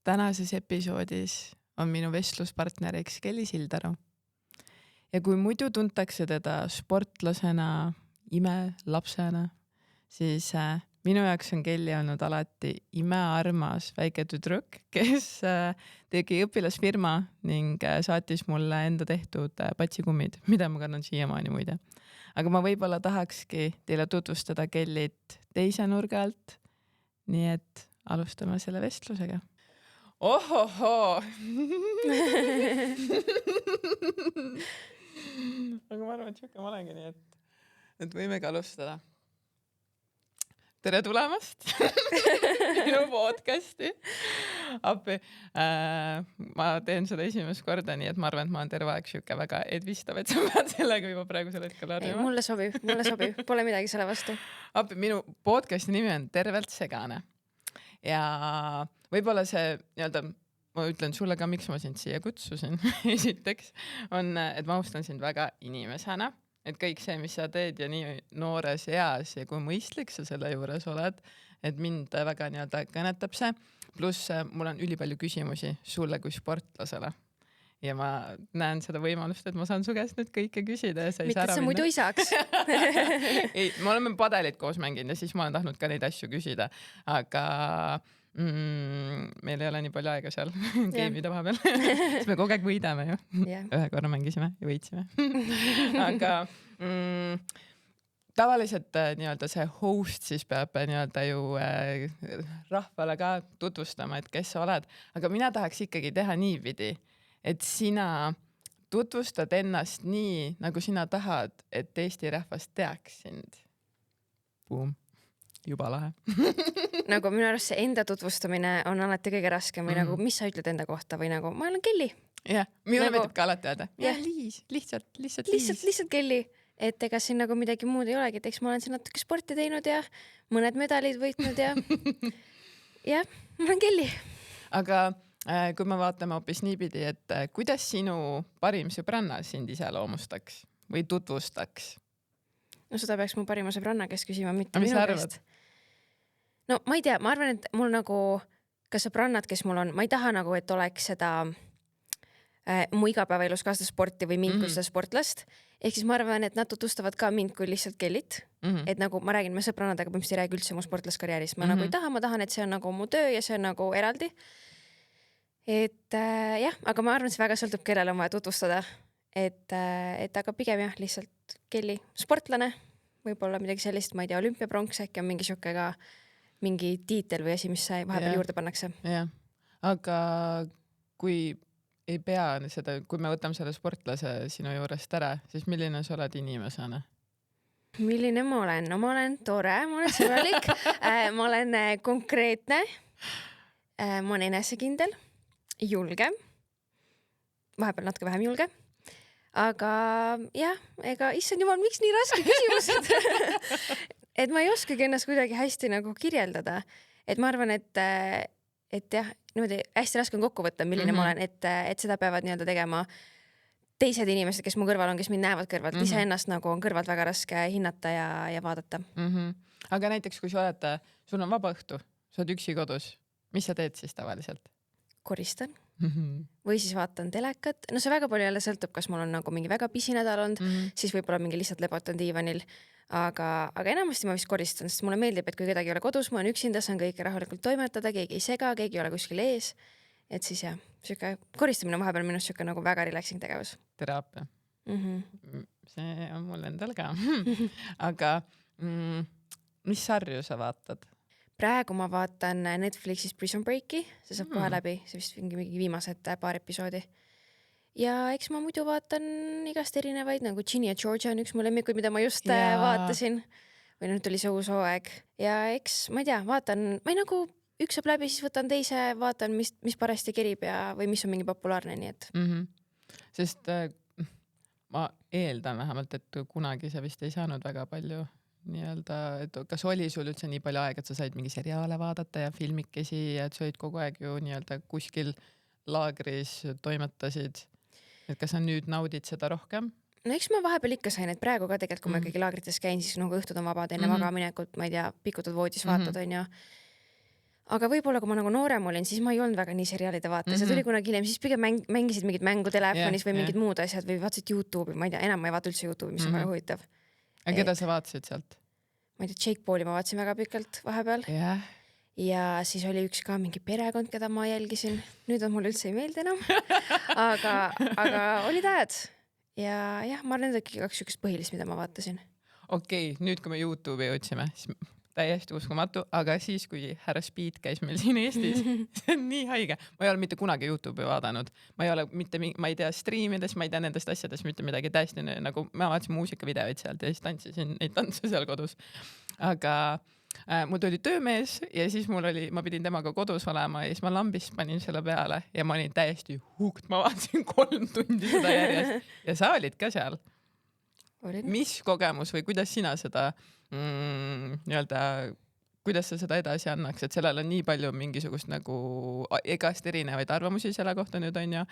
Tänases episoodis on minu vestluspartneriks Kelly Sildaru. Ja kui muidu tuntakse teda sportlasena, imelapsena, siis minu jaoks on Kelly olnud alati imearmas väike tüdruk, kes tegi õpilasfirma ning saatis mulle enda tehtud patsikummid, mida ma kannan siiamaani muide. Aga ma võib-olla tahakski teile tutvustada Kellyt teise nurga alt, nii et alustame selle vestlusega. Ohohoo! Aga ma arvan, et siuke ma olengi nii, et võimegi alustada. Tere tulemast minu podcasti. Appi, ma teen seda esimest korda, nii et ma arvan, et ma olen terve aeg siuke väga edvistav, et sa pead sellega juba praegusel hetkel harjuma. Mulle sobib. Pole midagi selle vastu. Appi, minu podcasti nimi on Tervelt segane. Ja võib-olla see, ma ütlen sulle ka, miks ma sind siia kutsusin. Esiteks on, et ma austan sind väga inimesena, et kõik see, mis sa teed ja nii noores eas ja kui mõistlik sa selle juures oled, et mind väga kõnetab see. Pluss mul on ülipalju küsimusi sulle kui sportlasele. Ja ma näen seda võimalust, et ma saan su käest nüüd kõike küsida. Ja mitte sa muidu ei saaks. Ei, me oleme padelit koos mänginud ja siis ma olen tahtnud ka neid asju küsida. Aga meil ei ole nii palju aega seal game'ide vahepeal. Siis me kogu aeg võidame ju. Ühe korra mängisime ja võitsime. Aga tavaliselt see host siis peab ju rahvale ka tutvustama, et kes sa oled. Aga mina tahaks ikkagi teha niipidi, et sina tutvustad ennast nii, nagu sina tahad, et Eesti rahvas teaks sind. Boom. Juba lahe. Nagu minu arust see enda tutvustamine on alati kõige raskem või nagu, mis sa ütled enda kohta või nagu, ma olen Kelly. Jah, minule meeldib ka alati öelda. Ja Liis, lihtsalt Liis. Lihtsalt Kelly. Et ega siin nagu midagi muud ei olegi, et eks ma olen siin natuke sporti teinud ja mõned medalid võitnud ja ma olen Kelly. Aga kui me vaatame hoopis niipidi, et kuidas sinu parim sõbranna sind iseloomustaks või tutvustaks? No seda peaks mu parima sõbranna kes küsima, mitte minu käest. No ma ei tea, ma arvan, et mul nagu ka sõbrannad, kes mul on, ma ei taha nagu, et oleks seda mu igapäevaelus ka seda sporti või mind kui seda sportlast. Ehk siis ma arvan, et nad tutvustavad ka mind kui lihtsalt Kellyt. Et nagu ma räägin, me sõbrannadega põhimõtteliselt ei räägi üldse mu sportlaskarjääris. Ma nagu ei taha, ma tahan, et see on nagu mu töö ja see on nagu eraldi. Et aga ma arvan, et see väga sõltub, kellele on vaja tutvustada. Et aga pigem lihtsalt Kelly sportlane, võib-olla midagi sellist, ma ei tea, olümpiapronks, äkki on mingi siuke ka mingi tiitel või asi, mis vahepeal juurde pannakse. Jah, aga kui ei pea seda, kui me võtame selle sportlase sinu juurest ära, siis milline sa oled inimesena? Milline ma olen? No ma olen tore, ma olen sõbralik, ma olen konkreetne, ma olen enesekindel, julge, vahepeal natuke vähem julge, aga ega issand jumal, miks nii raske küsimused? Et ma ei oskagi ennast kuidagi hästi nagu kirjeldada. Et ma arvan, et niimoodi hästi raske on kokku võtta, milline ma olen, et seda peavad tegema teised inimesed, kes mu kõrval on, kes mind näevad kõrvalt. Ise ennast nagu on kõrvalt väga raske hinnata ja vaadata. Aga näiteks, kui sul on vaba õhtu, sa oled üksi kodus, mis sa teed siis tavaliselt? Koristan või siis vaatan telekat. No see väga palju jälle sõltub, kas mul on nagu mingi väga pisinädal olnud, siis võib-olla mingi lihtsalt lebotan diivanil. Aga enamasti ma vist koristan, sest mulle meeldib, et kui kedagi ei ole kodus, ma olen üksinda, saan kõike rahulikult toimetada, keegi ei sega, keegi ei ole kuskil ees. Et siis siuke koristamine vahepeal minust siuke nagu väga relaxing tegevus. Teraapia. See on mul endal ka. Aga mis sarju sa vaatad? Praegu ma vaatan Netflixis Prison Breaki, see saab kohe läbi, see vist mingi viimased paar episoodi. Ja eks ma muidu vaatan igast erinevaid, nagu Ginny ja Georgia on üks mu lemmikuid, mida ma just vaatasin. Või nüüd tuli see uus hooaeg. Ja eks, ma ei tea, vaatan, ma ei nagu üks saab läbi, siis võtan teise, vaatan, mis parasti kerib või mis on mingi populaarne, nii et. Sest ma eeldan vähemalt, et kunagi sa vist ei saanud väga palju et kas oli sul üldse nii palju aega, et sa said mingi seriaale vaadata ja filmikesi ja et sa olid kogu aeg ju kuskil laagris toimetasid? Et kas sa nüüd naudid seda rohkem? No eks ma vahepeal ikka sain, et praegu ka tegelikult, kui ma ikkagi laagrites käin, siis nagu õhtud on vabad enne magaminekut, ma ei tea, pikutud voodis vaatad on ja. aga võib-olla kui ma nagu noorem olin, siis ma ei olnud väga nii seriaalide vaata, see tuli kunagi hiljem, siis pigem mängisid mingid mängu telefonis või mingid muud asjad või vaatasid YouTube'i, ma ei tea, enam ma ei vaata üldse YouTube'i, mis on väga huvitav. Aga keda sa vaatasid sealt? Ma ei tea, Jake Pauli ma vaatasin väga pikalt vahepeal. Ja siis oli üks ka mingi perekond, keda ma jälgisin. Nüüd on mul üldse ei meeldi enam. aga olid ajad. Ja jah, ma arvan, et kaks sükest põhilist, mida ma vaatasin. Okei, nüüd kui me YouTube'i jõudsime, siis täiesti uskumatu, aga siis, kui härra Speed käis meil siin Eestis, see on nii haige. Ma ei ole mitte kunagi YouTube'i vaadanud. Ma ei tea striimides, ma ei tea nendest asjadest mitte midagi täiesti nagu, ma vaatasin muusikavideoid sealt ja siis tantsisin neid tantse seal kodus. Aga mul tuli töömees ja siis ma pidin temaga kodus olema ja siis ma lambist panin selle peale ja ma olin täiesti hukt. Ma vaatasin 3 tundi seda järjest ja sa olid ka seal. Mis kogemus või kuidas sina seda kuidas sa seda edasi annaks, et sellel on nii palju mingisugust nagu egast erinevaid arvamusi selle kohta nüüd on ju,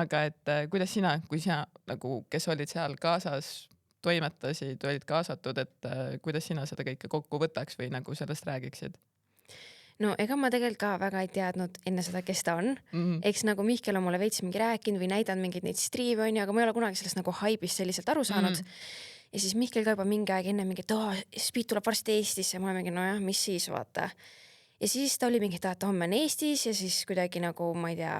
aga et kuidas sina, kui sina nagu, kes olid seal kaasas, toimetasid, olid kaasatud, et kuidas sina seda kõike kokku võtaks või nagu sellest räägiksid? No ega ma tegelikult ka väga ei teadnud enne seda, kes ta on. Eks nagu Mihkel on mulle veits mingi rääkinud või näidanud mingeid neid striime on ju, aga ma ei ole kunagi sellest nagu haibist selliselt aru saanud. Ja siis Mihkel ka juba mingi aeg enne mingi, et Speed tuleb varsti Eestisse ja ma olen mingi, nojah, mis siis vaata. Ja siis ta oli mingi, et homme on Eestis ja siis kuidagi nagu, ma ei tea,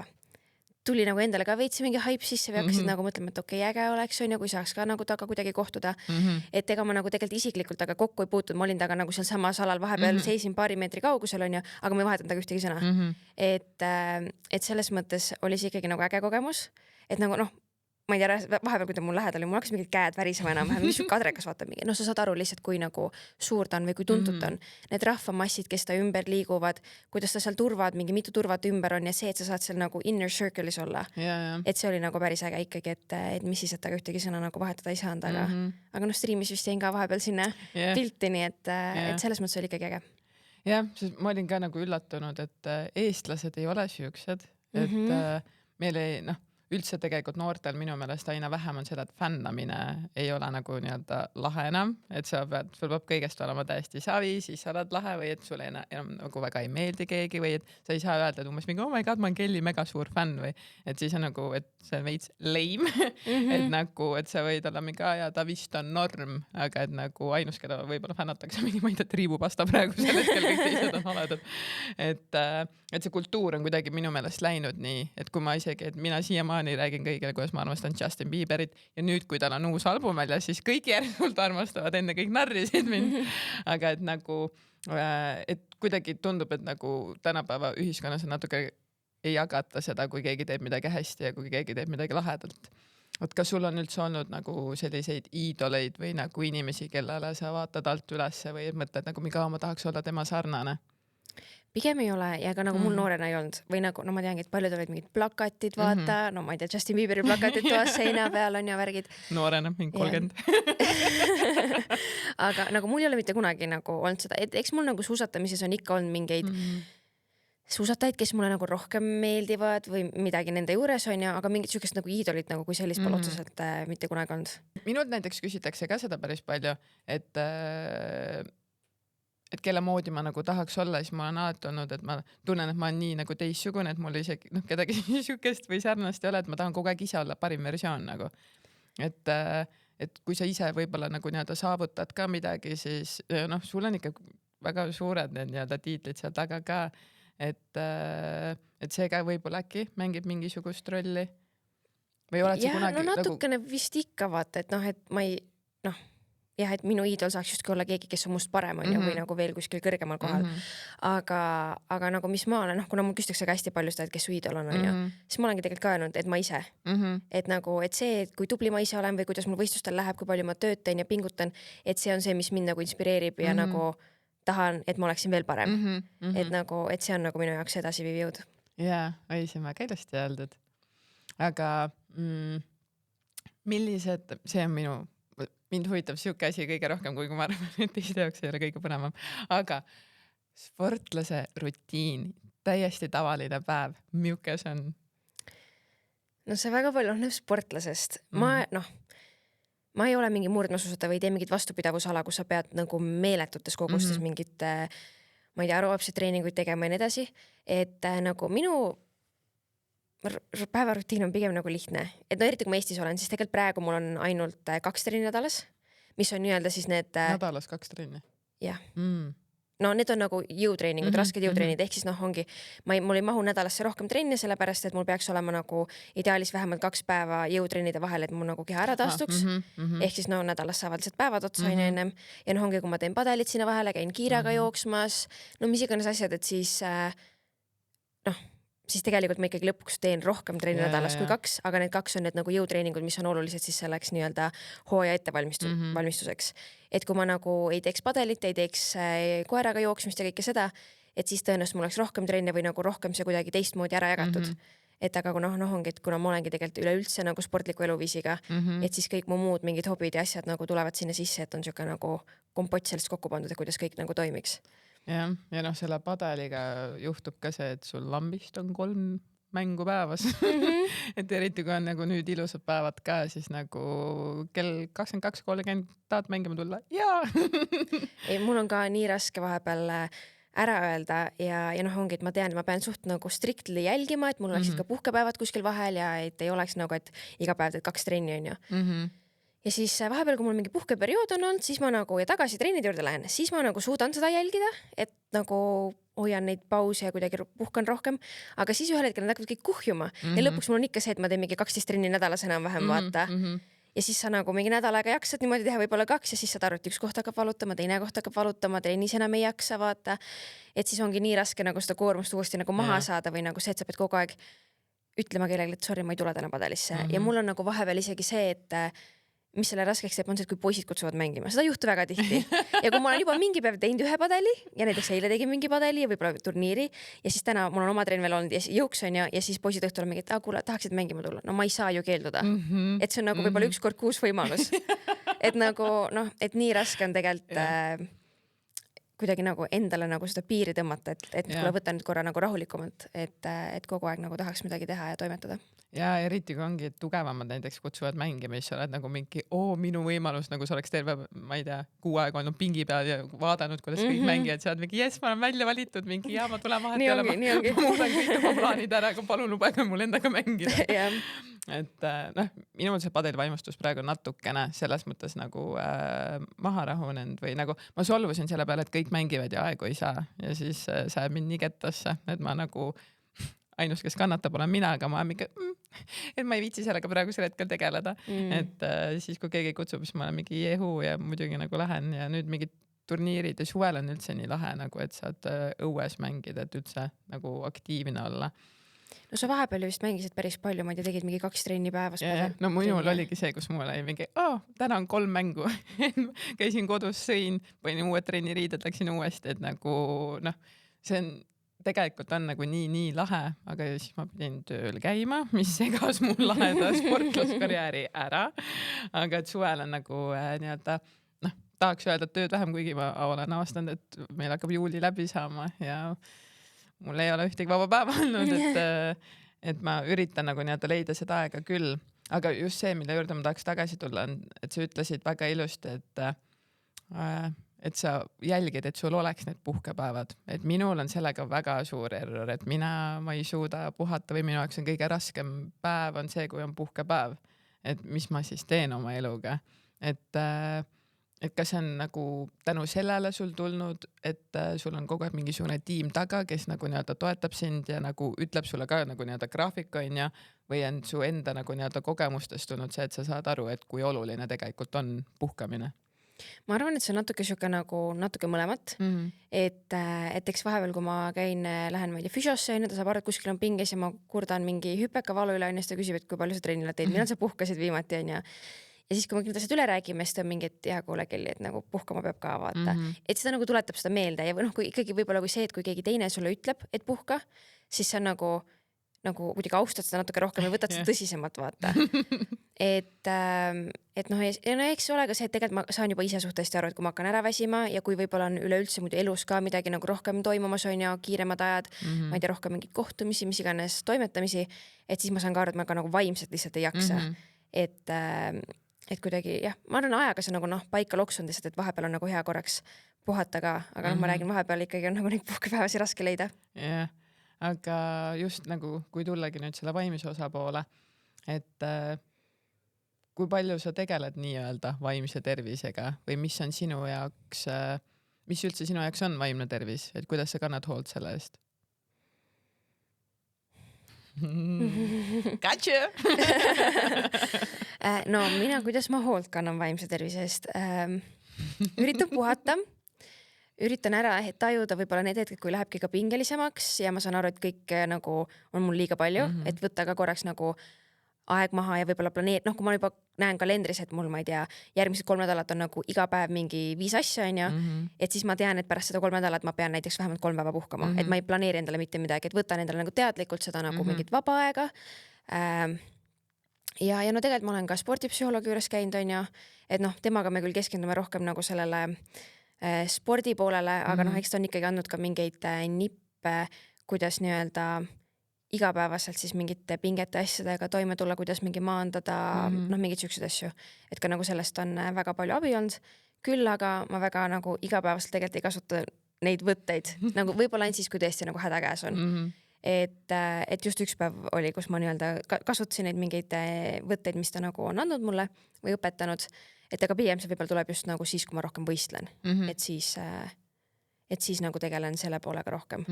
tuli nagu endale ka veits mingi haip sisse või hakkasid nagu mõtlema, et okei, äge oleks on ja kui saaks ka nagu taga kuidagi kohtuda. Et ega ma nagu tegelikult isiklikult aga kokku ei puutunud, ma olin taga nagu seal samas alal vahepeal seisin paari meetri kaugusel on ju, aga ma ei vahetanud taga ühtegi sõna. Et selles mõttes oli see ikkagi nagu äge kogemus, et nagu noh, ma ei tea, vahepeal, kui ta mul lähedal oli, mul hakkas mingid käed värisema enam-vähem, mis kadrekas vaata mingi, sa saad aru lihtsalt, kui nagu suur ta on või kui tuntud ta on. Need rahvamassid, kes ta ümber liiguvad, kuidas ta seal turvad, mingi mitu turvat ümber on ja see, et sa saad seal nagu inner circle'is olla. Et see oli nagu päris äge ikkagi, et mis siis, et taga ühtegi sõna nagu vahetada ei saanud, aga noh, streamis vist jäin ka vahepeal sinna pilti, nii et selles mõttes oli ikkagi äge. Jah, sest ma olin ka nagu üllatunud, et eestlased ei ole süüksed, et meil ei, üldse tegelikult noortel minu meelest aina vähem on seda, et fännamine ei ole nagu nii-öelda lahe enam, et sul peab kõigest olema täiesti savi, siis sa oled lahe või et sulle enam nagu väga ei meeldi keegi või et sa ei saa öelda, et umbes mingi, oh my god, ma olen Kelly mega suur fänn või et siis on nagu, et see on veits lame, et nagu, et sa võid olla mingi, ja ta vist on norm, aga et nagu ainus, keda võib-olla fännatakse mingi, ma ei tea, triibupasta praegu selle hetkel, kõik teised on haledad. Et see kultuur on kuidagi minu meelest läinud nii, et kui ma isegi, et mina siiamaani räägin kõigile, kuidas ma armastan Justin Bieberit ja nüüd, kui tal on uus album väljas, siis kõik järgult armastavad, enne kõik narrisid mind. Aga et nagu, et kuidagi tundub, et nagu tänapäeva ühiskonnas on natuke ei jagata seda, kui keegi teeb midagi hästi ja kui keegi teeb midagi lahedalt. Et kas sul on üldse olnud nagu selliseid iidoleid või nagu inimesi, kellele sa vaatad alt ülesse või mõtled nagu, miga ma tahaks olla tema sarnane? Pigem ei ole ja ka nagu mul noorena ei olnud või nagu, no ma teangi, et paljud olid mingid plakatid, vaata, no ma ei tea, Justin Bieberi plakatid toas seina peal on ja värgid. Noorena, mingi 30. Aga nagu mul ei ole mitte kunagi nagu olnud seda, et eks mul nagu suusatamises on ikka olnud mingeid suusatajaid, kes mulle nagu rohkem meeldivad või midagi nende juures on ja, aga mingid sükest nagu iidolid nagu kui sellist pole otseselt mitte kunagi olnud. Minult näiteks küsitakse ka seda päris palju, et kelle moodi ma nagu tahaks olla, siis ma olen alati olnud, et ma tunnen, et ma olen nii nagu teissugune, et mul isegi kedagi sükest või sarnast ei ole, et ma tahan kogu aeg ise olla parim versioon nagu. Et kui sa ise võib-olla nagu nii-öelda saavutad ka midagi, siis sul on ikka väga suured need nii-öelda tiitlid seal taga ka, et see ka võib-olla äkki mängib mingisugust rolli. Või oled sa kunagi natukene vist ikka vaata, et et ma ei, jah, et minu iidol saaks justkui olla keegi, kes on must parem on ju, või nagu veel kuskil kõrgemal kohal. Aga nagu mis ma olen, kuna mul küsitakse ka hästi palju seda, et kes su iidol on ju, siis ma olengi tegelikult ka öelnud, et ma ise. Et nagu, et see, kui tubli ma ise olen või kuidas mul võistlustel läheb, kui palju ma töötan ja pingutan, et see on see, mis mind nagu inspireerib ja nagu tahan, et ma oleksin veel parem. Et nagu, et see on nagu minu jaoks edasi viiv jõud. Jaa, see on väga ilusti öeldud. Aga millised, see on mind huvitab siuke asi kõige rohkem, kui ma arvan, et teiste jaoks ei ole kõige põnevam. Aga sportlase rutiin, täiesti tavaline päev, milline see on? No see väga palju on sportlasest. Ma ei ole mingi murdmasusata või ei tee mingit vastupidavusala, kus sa pead nagu meeletutes kogustes mingit, ma ei tea, aeroobseid treeninguid tegema ja nii edasi, et nagu minu päevarutiin on pigem nagu lihtne, et no eriti kui ma Eestis olen, siis tegelikult praegu mul on ainult 2 trenni nädalas, mis on nii-öelda siis need nädalas 2 trenni? Jah. No need on nagu jõutreeningud, rasked jõutreenid, ehk siis noh, ongi, mul ei mahu nädalasse rohkem trenni, sellepärast et mul peaks olema nagu ideaalis vähemalt 2 päeva jõutrennide vahel, et mul nagu keha ära taastuks. Ehk siis no nädalas saavad lihtsalt päevad otsa ennem. Ja noh, ongi, kui ma teen padelit sinna vahele, käin kiiraga jooksmas, no mis iganes asjad, et siis siis tegelikult ma ikkagi lõpuks teen rohkem trenni nädalas kui 2, aga need 2 on need nagu jõutreeningud, mis on olulised siis selleks nii-öelda hooaja ettevalmistuseks. Et kui ma nagu ei teeks padelit, ei teeks koeraga jooksmist ja kõike seda, et siis tõenäoliselt mul oleks rohkem trenne või nagu rohkem see kuidagi teistmoodi ära jagatud. Et aga kui noh, ongi, et kuna ma olengi tegelikult üleüldse nagu sportliku eluviisiga, et siis kõik mu muud mingid hobid ja asjad nagu tulevad sinna sisse, et on siuke nagu kompott sellest kokku pandud ja kuidas kõik nagu toimiks. Ja noh, selle padeliga juhtub ka see, et sul lambist on 3 mängu päevas. Et eriti kui on nagu nüüd ilusad päevad ka, siis nagu kell 22:30 tahad mängima tulla? Jaa! Ei, mul on ka nii raske vahepeal ära öelda ja noh, ongi, et ma tean, et ma pean suht nagu strictly jälgima, et mul oleksid ka puhkepäevad kuskil vahel ja et ei oleks nagu, et iga päev teed 2 trenni on ju. Ja siis vahepeal, kui mul mingi puhkeperiood on olnud, siis ma nagu ja tagasi trennide juurde lähen, siis ma nagu suudan seda jälgida, et nagu hoian neid pause ja kuidagi puhkan rohkem, aga siis ühel hetkel nad hakkavad kõik kuhjuma ja lõpuks mul on ikka see, et ma teen mingi 12 trenni nädalas enam-vähem vaata. Ja siis sa nagu mingi nädal aega jaksad niimoodi teha, võib-olla 2 ja siis saad aru, et üks koht hakkab valutama, teine koht hakkab valutama, trennis enam ei jaksa vaata. Et siis ongi nii raske nagu seda koormust uuesti nagu maha saada või nagu see, et sa pead kogu aeg ütlema kellelegi, et sorry, ma ei tule täna padelisse. Ja mul on nagu vahepeal isegi see, et mis selle raskeks teeb, on see, et kui poisid kutsuvad mängima. Seda juhtub väga tihti. Ja kui ma olen juba mingi päev teinud 1 padeli ja näiteks eile tegin mingi padeli ja võib-olla turniiri ja siis täna mul on oma trenn veel olnud ja jõuks on ja siis poisid õhtul on mingi, et kuule, tahaksid mängima tulla. No ma ei saa ju keelduda. Et see on nagu võib-olla 1 kord kuus võimalus. Et nagu noh, et nii raske on tegelikult kuidagi nagu endale nagu seda piiri tõmmata, et kuule võtta nüüd korra nagu rahulikumalt, et kogu aeg nagu tahaks midagi teha ja toimetada. Ja eriti kui ongi tugevamad näiteks kutsuvad mängima, siis sa oled nagu mingi, minu võimalus, nagu sa oleks terve, ma ei tea, 6 aega olnud pingi peal ja vaadanud, kuidas kõik mängijad, sa oled mingi, jes, ma olen välja valitud, mingi ma tulen vahet peale, ma muudan kõik oma plaanid ära, aga palun lubage mul endaga mängida. Et noh, minu see padelivaimustus praegu natukene selles mõttes nagu maha rahunenud või nagu ma solvusin selle peale, et kõik mängivad ja aegu ei saa ja siis sajab mind nii kettasse, et ma nagu ainus, kes kannatab, olen mina, aga ma olen mingi, et ma ei viitsi sellega praegusel hetkel tegeleda. Et siis, kui keegi kutsub, siis ma olen mingi jehu ja muidugi nagu lähen ja nüüd mingid turniirid ja suvel on üldse nii lahe, nagu et saad õues mängida, et üldse nagu aktiivne olla. No sa vahepeal vist mängisid päris palju, ma ei tea, tegid mingi 2 trenni päevas. No minul oligi see, kus mul oli mingi, täna on 3 mängu. Käisin kodus, sõin, panin uued trenniriided, läksin uuesti, et nagu noh, see on tegelikult on nagu nii lahe, aga siis ma pidin tööl käima, mis segas mul laheda sportlaskarjääri ära. Aga et suvel on nagu nii-öelda, noh, tahaks öelda tööd vähem, kuigi ma olen avastanud, et meil hakkab juuli läbi saama ja mul ei ole ühtegi vaba päeva olnud, et ma üritan nagu nii-öelda leida seda aega küll. Aga just see, mille juurde ma tahaks tagasi tulla, on, et sa ütlesid väga ilusti, et sa jälgid, et sul oleks need puhkepäevad. Et minul on sellega väga suur error, et ma ei suuda puhata või minu jaoks on kõige raskem päev on see, kui on puhkepäev. Et mis ma siis teen oma eluga. Et kas on nagu tänu sellele sul tulnud, et sul on kogu aeg mingisugune tiim taga, kes nagu nii-öelda toetab sind ja nagu ütleb sulle ka nagu nii-öelda graafikoin ja või on su enda nagu nii-öelda kogemustest tulnud see, et sa saad aru, et kui oluline tegelikult on puhkamine? Ma arvan, et see on natuke mõlemat, et eks vahepeal, kui ma käin, lähen ma ei tea füsiosse, ta saab aru, et kuskil on pinges ja ma kurdan mingi hüpekavalu üle, ja ta küsib, et kui palju sa trennile teed, millal sa puhkasid viimati on ja siis, kui ma need asjad üle räägime, siis ta on mingi, et kuule Kelly, et nagu puhkama peab ka vaata, et seda nagu tuletab seda meelde ja noh, kui ikkagi võib-olla kui see, et kui keegi teine sulle ütleb, et puhka, siis see on nagu kuidagi austad seda natuke rohkem ja võtad seda tõsisemalt vaata. Et noh, eks ole ka see, et tegelikult ma saan juba ise suhteliselt aru, et kui ma hakkan ära väsima ja kui võib-olla on üleüldse muidu elus ka midagi nagu rohkem toimumas on ja kiiremad ajad, ma ei tea, rohkem mingeid kohtumisi, mis iganes toimetamisi, et siis ma saan ka aru, et ma ka nagu vaimselt lihtsalt ei jaksa. et kuidagi jah, ma arvan ajaga see nagu paika loksunud lihtsalt, et vahepeal on nagu hea korraks puhata ka, aga ma räägin vahepeal ikkagi on nagu neid puhkepäevasi raske leida. Jah, aga just nagu, kui tullagi nüüd selle vaimse osapoole, et kui palju sa tegeled nii-öelda vaimse tervisega või mis on sinu jaoks, mis üldse sinu jaoks on vaimne tervis, et kuidas sa kannad hoolt selle eest? Gotcha! No mina, kuidas ma hoolt kannan vaimse tervise eest? Üritan puhata, üritan ära tajuda võib-olla need hetked, kui lähebki ka pingelisemaks ja ma saan aru, et kõik nagu on mul liiga palju, et võtta ka korraks nagu aeg maha ja võib-olla kui ma juba näen kalendris, et mul, ma ei tea, järgmised 3 nädalat on nagu iga päev mingi 5 asja, on ju, et siis ma tean, et pärast seda 3 nädalat ma pean näiteks vähemalt 3 päeva puhkama, et ma ei planeeri endale mitte midagi, et võtan endale nagu teadlikult seda nagu mingit vaba aega. Ja no tegelikult ma olen ka spordipsühholoogi juures käinud, on ju, et temaga me küll keskendume rohkem nagu sellele spordi poolele, aga eks ta on ikkagi andnud ka mingeid nippe, kuidas nii-öelda igapäevaselt siis mingite pingete asjadega toime tulla, kuidas mingi maandada, mingid siuksed asju. Et ka nagu sellest on väga palju abi olnud. Küll aga ma väga nagu igapäevaselt tegelikult ei kasuta neid võtteid, nagu võib-olla ainult siis, kui tõesti nagu häda käes on. Et just üks päev oli, kus ma nii-öelda kasutasin neid mingeid võtteid, mis ta nagu on andnud mulle või õpetanud. Et aga pigem see võib-olla tuleb just nagu siis, kui ma rohkem võistlen. Et siis nagu tegelen selle poolega rohkem.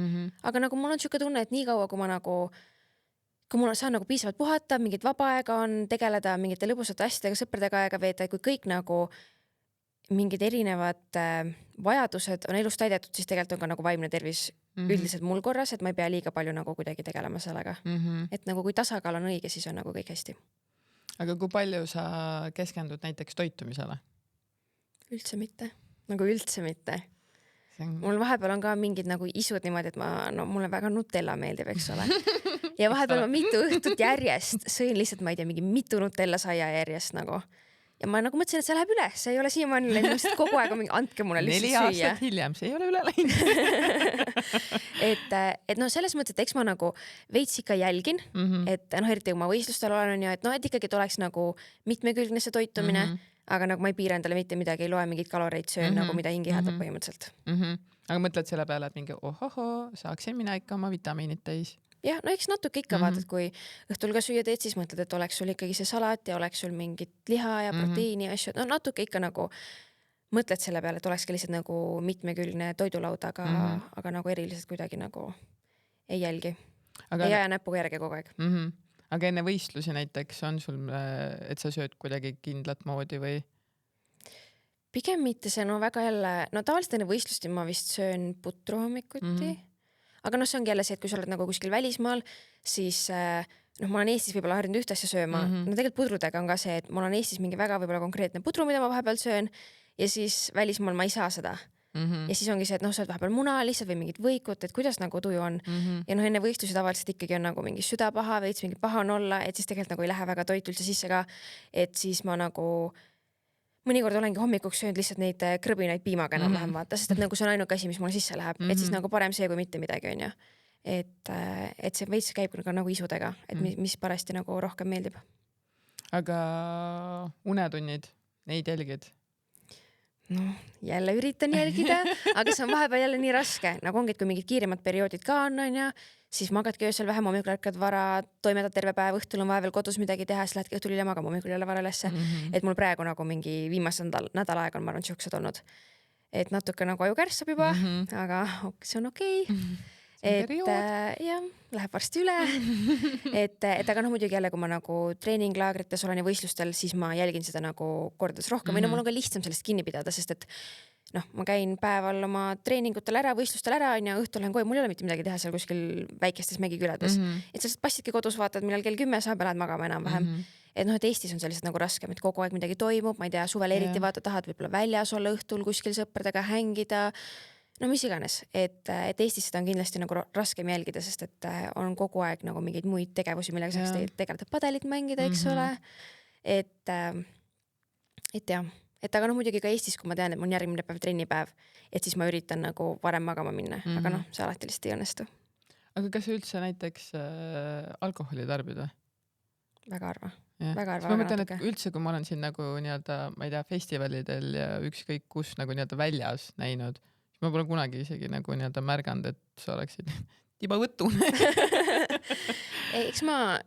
Aga nagu mul on siuke tunne, et nii kaua, kui ma nagu, kui mul saan nagu piisavalt puhata, mingid vaba aega on, tegeleda mingite lõbusate asjadega, sõpradega aega veeta, kui kõik nagu mingid erinevad vajadused on elus täidetud, siis tegelikult on ka nagu vaimne tervis üldiselt mul korras, et ma ei pea liiga palju nagu kuidagi tegelema sellega. Et nagu kui tasakaal on õige, siis on nagu kõik hästi. Aga kui palju sa keskendud näiteks toitumisele? Üldse mitte. Nagu üldse mitte. Mul vahepeal on ka mingid nagu isud niimoodi, et mulle väga Nutella meeldib, eks ole. Ja vahepeal ma mitu õhtut järjest sõin lihtsalt, ma ei tea, mingi mitu Nutella saia järjest nagu. Ja ma nagu mõtlesin, et see läheb üle, see ei ole siiamaani läinud, kogu aeg on mingi, andke mulle lihtsalt süüa. 4 aastat hiljem, see ei ole üle läinud. et selles mõttes, et eks ma nagu veits ikka jälgin, et eriti kui ma võistlustel olen, et ikkagi et oleks nagu mitmekülgne see toitumine, aga nagu ma ei piira endale mitte midagi, ei loe mingid kaloreid söön nagu mida hingi hädab põhimõtteliselt. Aga mõtled selle peale, et mingi saaksin mina ikka oma vitamiinid täis? Jah, no eks natuke ikka vaatad, kui õhtul ka süüa teed, siis mõtled, et oleks sul ikkagi see salat ja oleks sul mingit liha ja proteiini asju, natuke ikka nagu mõtled selle peale, et olekski lihtsalt nagu mitmekülgne toidulaud, aga nagu eriliselt kuidagi nagu ei jälgi. Ei aja näpuga järge kogu aeg. Aga enne võistlusi näiteks on sul, et sa sööd kuidagi kindlat moodi või? Pigem mitte see, väga jälle, tavaliselt enne võistlusti ma vist söön putru hommikuti. Aga see ongi jälle see, et kui sa oled nagu kuskil välismaal, siis ma olen Eestis võib-olla harjunud ühte asja sööma. Tegelikult pudrudega on ka see, et mul on Eestis mingi väga võib-olla konkreetne pudru, mida ma vahepeal söön ja siis välismaal ma ei saa seda. Ja siis ongi see, et sa oled vahepeal muna lihtsalt või mingid võikut, et kuidas nagu tuju on. Ja enne võistlusi tavaliselt ikkagi on nagu mingi süda paha, veits mingi paha on olla, et siis tegelikult nagu ei lähe väga toit üldse sisse ka. Et siis ma nagu mõnikord olengi hommikuks söönud lihtsalt neid krõbinaid piimaga enam-vähem vaata, sest et nagu see on ainuke asi, mis mulle sisse läheb, et siis nagu parem see kui mitte midagi, on ju. Et see veits käib ka nagu isudega, et mis parasti nagu rohkem meeldib. Aga unetunnid, neid jälgid? Jälle üritan jälgida, aga see on vahepeal jälle nii raske, nagu ongi, et kui mingid kiiremad perioodid ka on ja siis magadki öösel vähem, hommikul ärkad vara, toimetad terve päev, õhtul on vahepeal kodus midagi teha, siis lähed õhtul hilja magama, hommikul jälle vara ülesse. Et mul praegu nagu mingi viimase nädala aeg on, ma arvan, siuksed olnud. Et natuke nagu aju kärssab juba, aga see on okei. Et jah, läheb varsti üle. Et aga muidugi jälle, kui ma nagu treeninglaagrites olen ja võistlustel, siis ma jälgin seda nagu kordades rohkem või mul on ka lihtsam sellest kinni pidada, sest et ma käin päeval oma treeningutel ära, võistlustel ära ja õhtul lähen koju, mul ei ole mitte midagi teha seal kuskil väikestes mägikülades. Et sellest passidki kodus vaatad, millal kell 10 saab ja lähed magama enam-vähem. Et Eestis on see lihtsalt nagu raskem, et kogu aeg midagi toimub, ma ei tea, suvel eriti vaata, tahad võib-olla väljas olla õhtul kuskil sõpradega hängida, mis iganes. Et Eestis seda on kindlasti nagu raskem jälgida, sest et on kogu aeg nagu mingeid muid tegevusi, millega saaks tegeleda, padelit mängida, eks ole. Et jah. Et aga muidugi ka Eestis, kui ma tean, et mul järgmine päev trennipäev, et siis ma üritan nagu varem magama minna, aga see alati lihtsalt ei õnnestu. Aga kas üldse näiteks alkoholi tarbida? väga harva. ma mõtlen, et üldse, kui ma olen siin nagu nii-öelda, ma ei tea, festivalidel ja ükskõik kus nagu nii-öelda väljas näinud, siis ma pole kunagi isegi nagu nii-öelda märganud, et sa oleksid tibavõtune. Eks ma,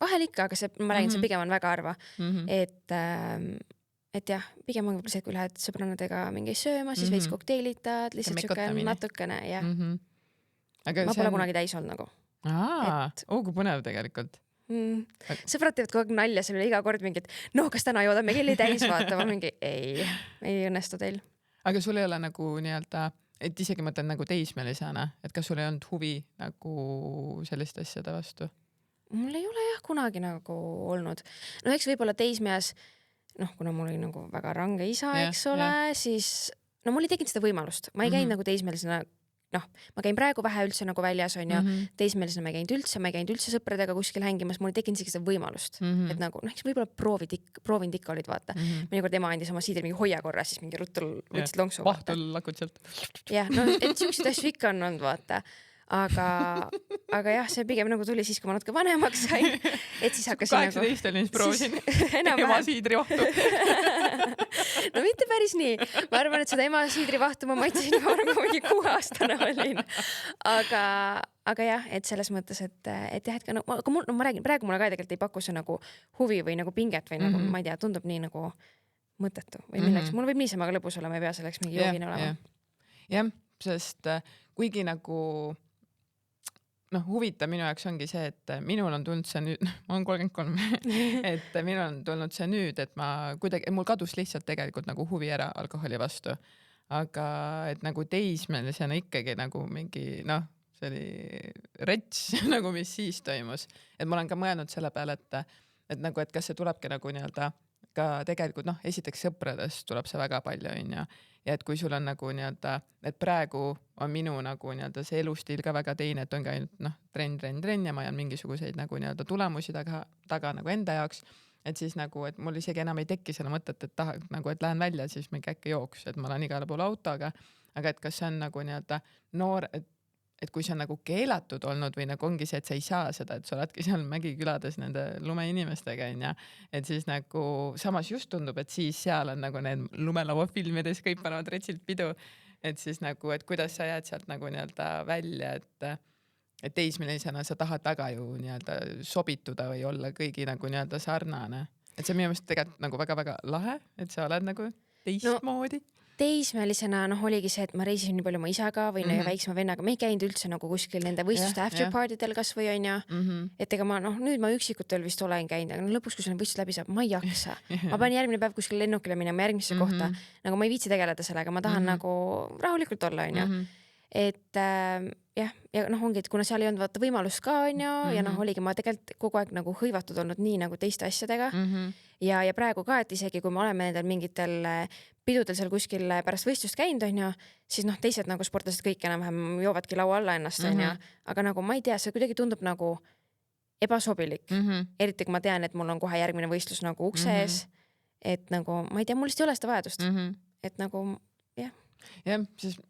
vahel ikka, aga ma räägin, see pigem on väga harva. Et jah, pigem on võib-olla see, kui lähed sõbrannadega mingi sööma, siis veits kokteilitad, lihtsalt siuke natukene, jah. Ma pole kunagi täis olnud nagu. Kui põnev tegelikult. Sõbrad teevad kogu aeg nalja selle iga kord mingi, et kas täna joodame kelli täis vaatama mingi, ei õnnestu teil. Aga sul ei ole nagu nii-öelda, et isegi mõtlen nagu teismelisena, et kas sul ei olnud huvi nagu selliste asjade vastu? Mul ei ole jah kunagi nagu olnud. Eks võib-olla teismeas, kuna mul oli nagu väga range isa, eks ole, siis mul ei teginud seda võimalust. Ma ei käinud nagu teismelisena, ma käin praegu vähe üldse nagu väljas on ja teismelisena ma ei käinud üldse sõpradega kuskil hängimas, mul ei tekinud isegi seda võimalust, et nagu, võib-olla proovinud ikka olid, vaata. Mõnikord ema andis oma siidri mingi hoia korra, siis mingi ruttul võtsid lonksu. Vahtul lakud sealt. Jah, et siukseid asju ikka on olnud, vaata. Aga jah, see pigem nagu tuli siis, kui ma natuke vanemaks sain, et siis hakkasin 18 olin, siis proovisin ema siidri vahtu. No mitte päris nii. Ma arvan, et seda ema siidri vahtu ma maitsesin juba nagu mingi 6-aastane olin. Aga jah, et selles mõttes, et jah, et ka ma räägin, praegu mulle ka tegelikult ei paku see nagu huvi või nagu pinget või nagu, ma ei tea, tundub nii nagu mõttetu või milleks. Mul võib niisama ka lõbus olema, ei pea selleks mingi joogine olema. Jah, sest kuigi nagu huvitav minu jaoks ongi see, et minul on tulnud see nüüd, ma olen 33, et minul on tulnud see nüüd, et mul kadus lihtsalt tegelikult nagu huvi ära alkoholi vastu. Aga et nagu teismelisena ikkagi nagu mingi, see oli rets, nagu mis siis toimus. Et ma olen ka mõelnud selle peale, et nagu, et kas see tulebki nagu nii-öelda ka tegelikult, esiteks sõpradest tuleb see väga palju, on ju. Ja et kui sul on nagu nii-öelda, et praegu on minu nagu nii-öelda see elustiil ka väga teine, et ongi ainult trenn ja ma ajan mingisuguseid nagu nii-öelda tulemusi taga nagu enda jaoks, et siis nagu, et mul isegi enam ei teki selle mõtet, et tahaks nagu, et lähen välja, siis mingi äkki jooks, et ma olen igale poole autoga, aga et kas see on nagu nii-öelda noor, et kui see on nagu keelatud olnud või nagu ongi see, et sa ei saa seda, et sa oledki seal mägikülades nende lumeinimestega, on ja, et siis nagu samas just tundub, et siis seal on nagu need lumelavafilmides kõik panevad retsilt pidu, et siis nagu, et kuidas sa jääd sealt nagu nii-öelda välja, et teismelisena sa tahad väga ju nii-öelda sobituda või olla kõigi nagu nii-öelda sarnane. Et see minu meelest tegelikult nagu väga-väga lahe, et sa oled nagu teistmoodi. Teismelisena oligi see, et ma reisisin nii palju oma isaga või ja väiksema vennaga, me ei käinud üldse nagu kuskil nende võistluste afterpartidel kas või on ja, et ega ma nüüd ma üksikutel vist olen käinud, aga lõpuks, kui see võistlus läbi saab, ma ei jaksa. Ma pean järgmine päev kuskil lennukile minema järgmisse kohta, nagu ma ei viitsi tegeleda sellega, ma tahan nagu rahulikult olla, on ju. Et jah, ja ongi, et kuna seal ei olnud vaata võimalust ka, on ju, ja oligi ma tegelikult kogu aeg nagu hõivatud olnud nii nagu teiste asjadega ja praegu ka, et isegi kui me oleme nendel mingitel pidudel seal kuskil pärast võistlust käinud, on ju, siis teised nagu sportlased kõik enam-vähem joovadki laua alla ennast, on ju, aga nagu ma ei tea, see kuidagi tundub nagu ebasobilik. Eriti kui ma tean, et mul on kohe järgmine võistlus nagu ukse ees, et nagu, ma ei tea, mul lihtsalt ei ole seda vajadust. Et nagu, jah. Jah, siis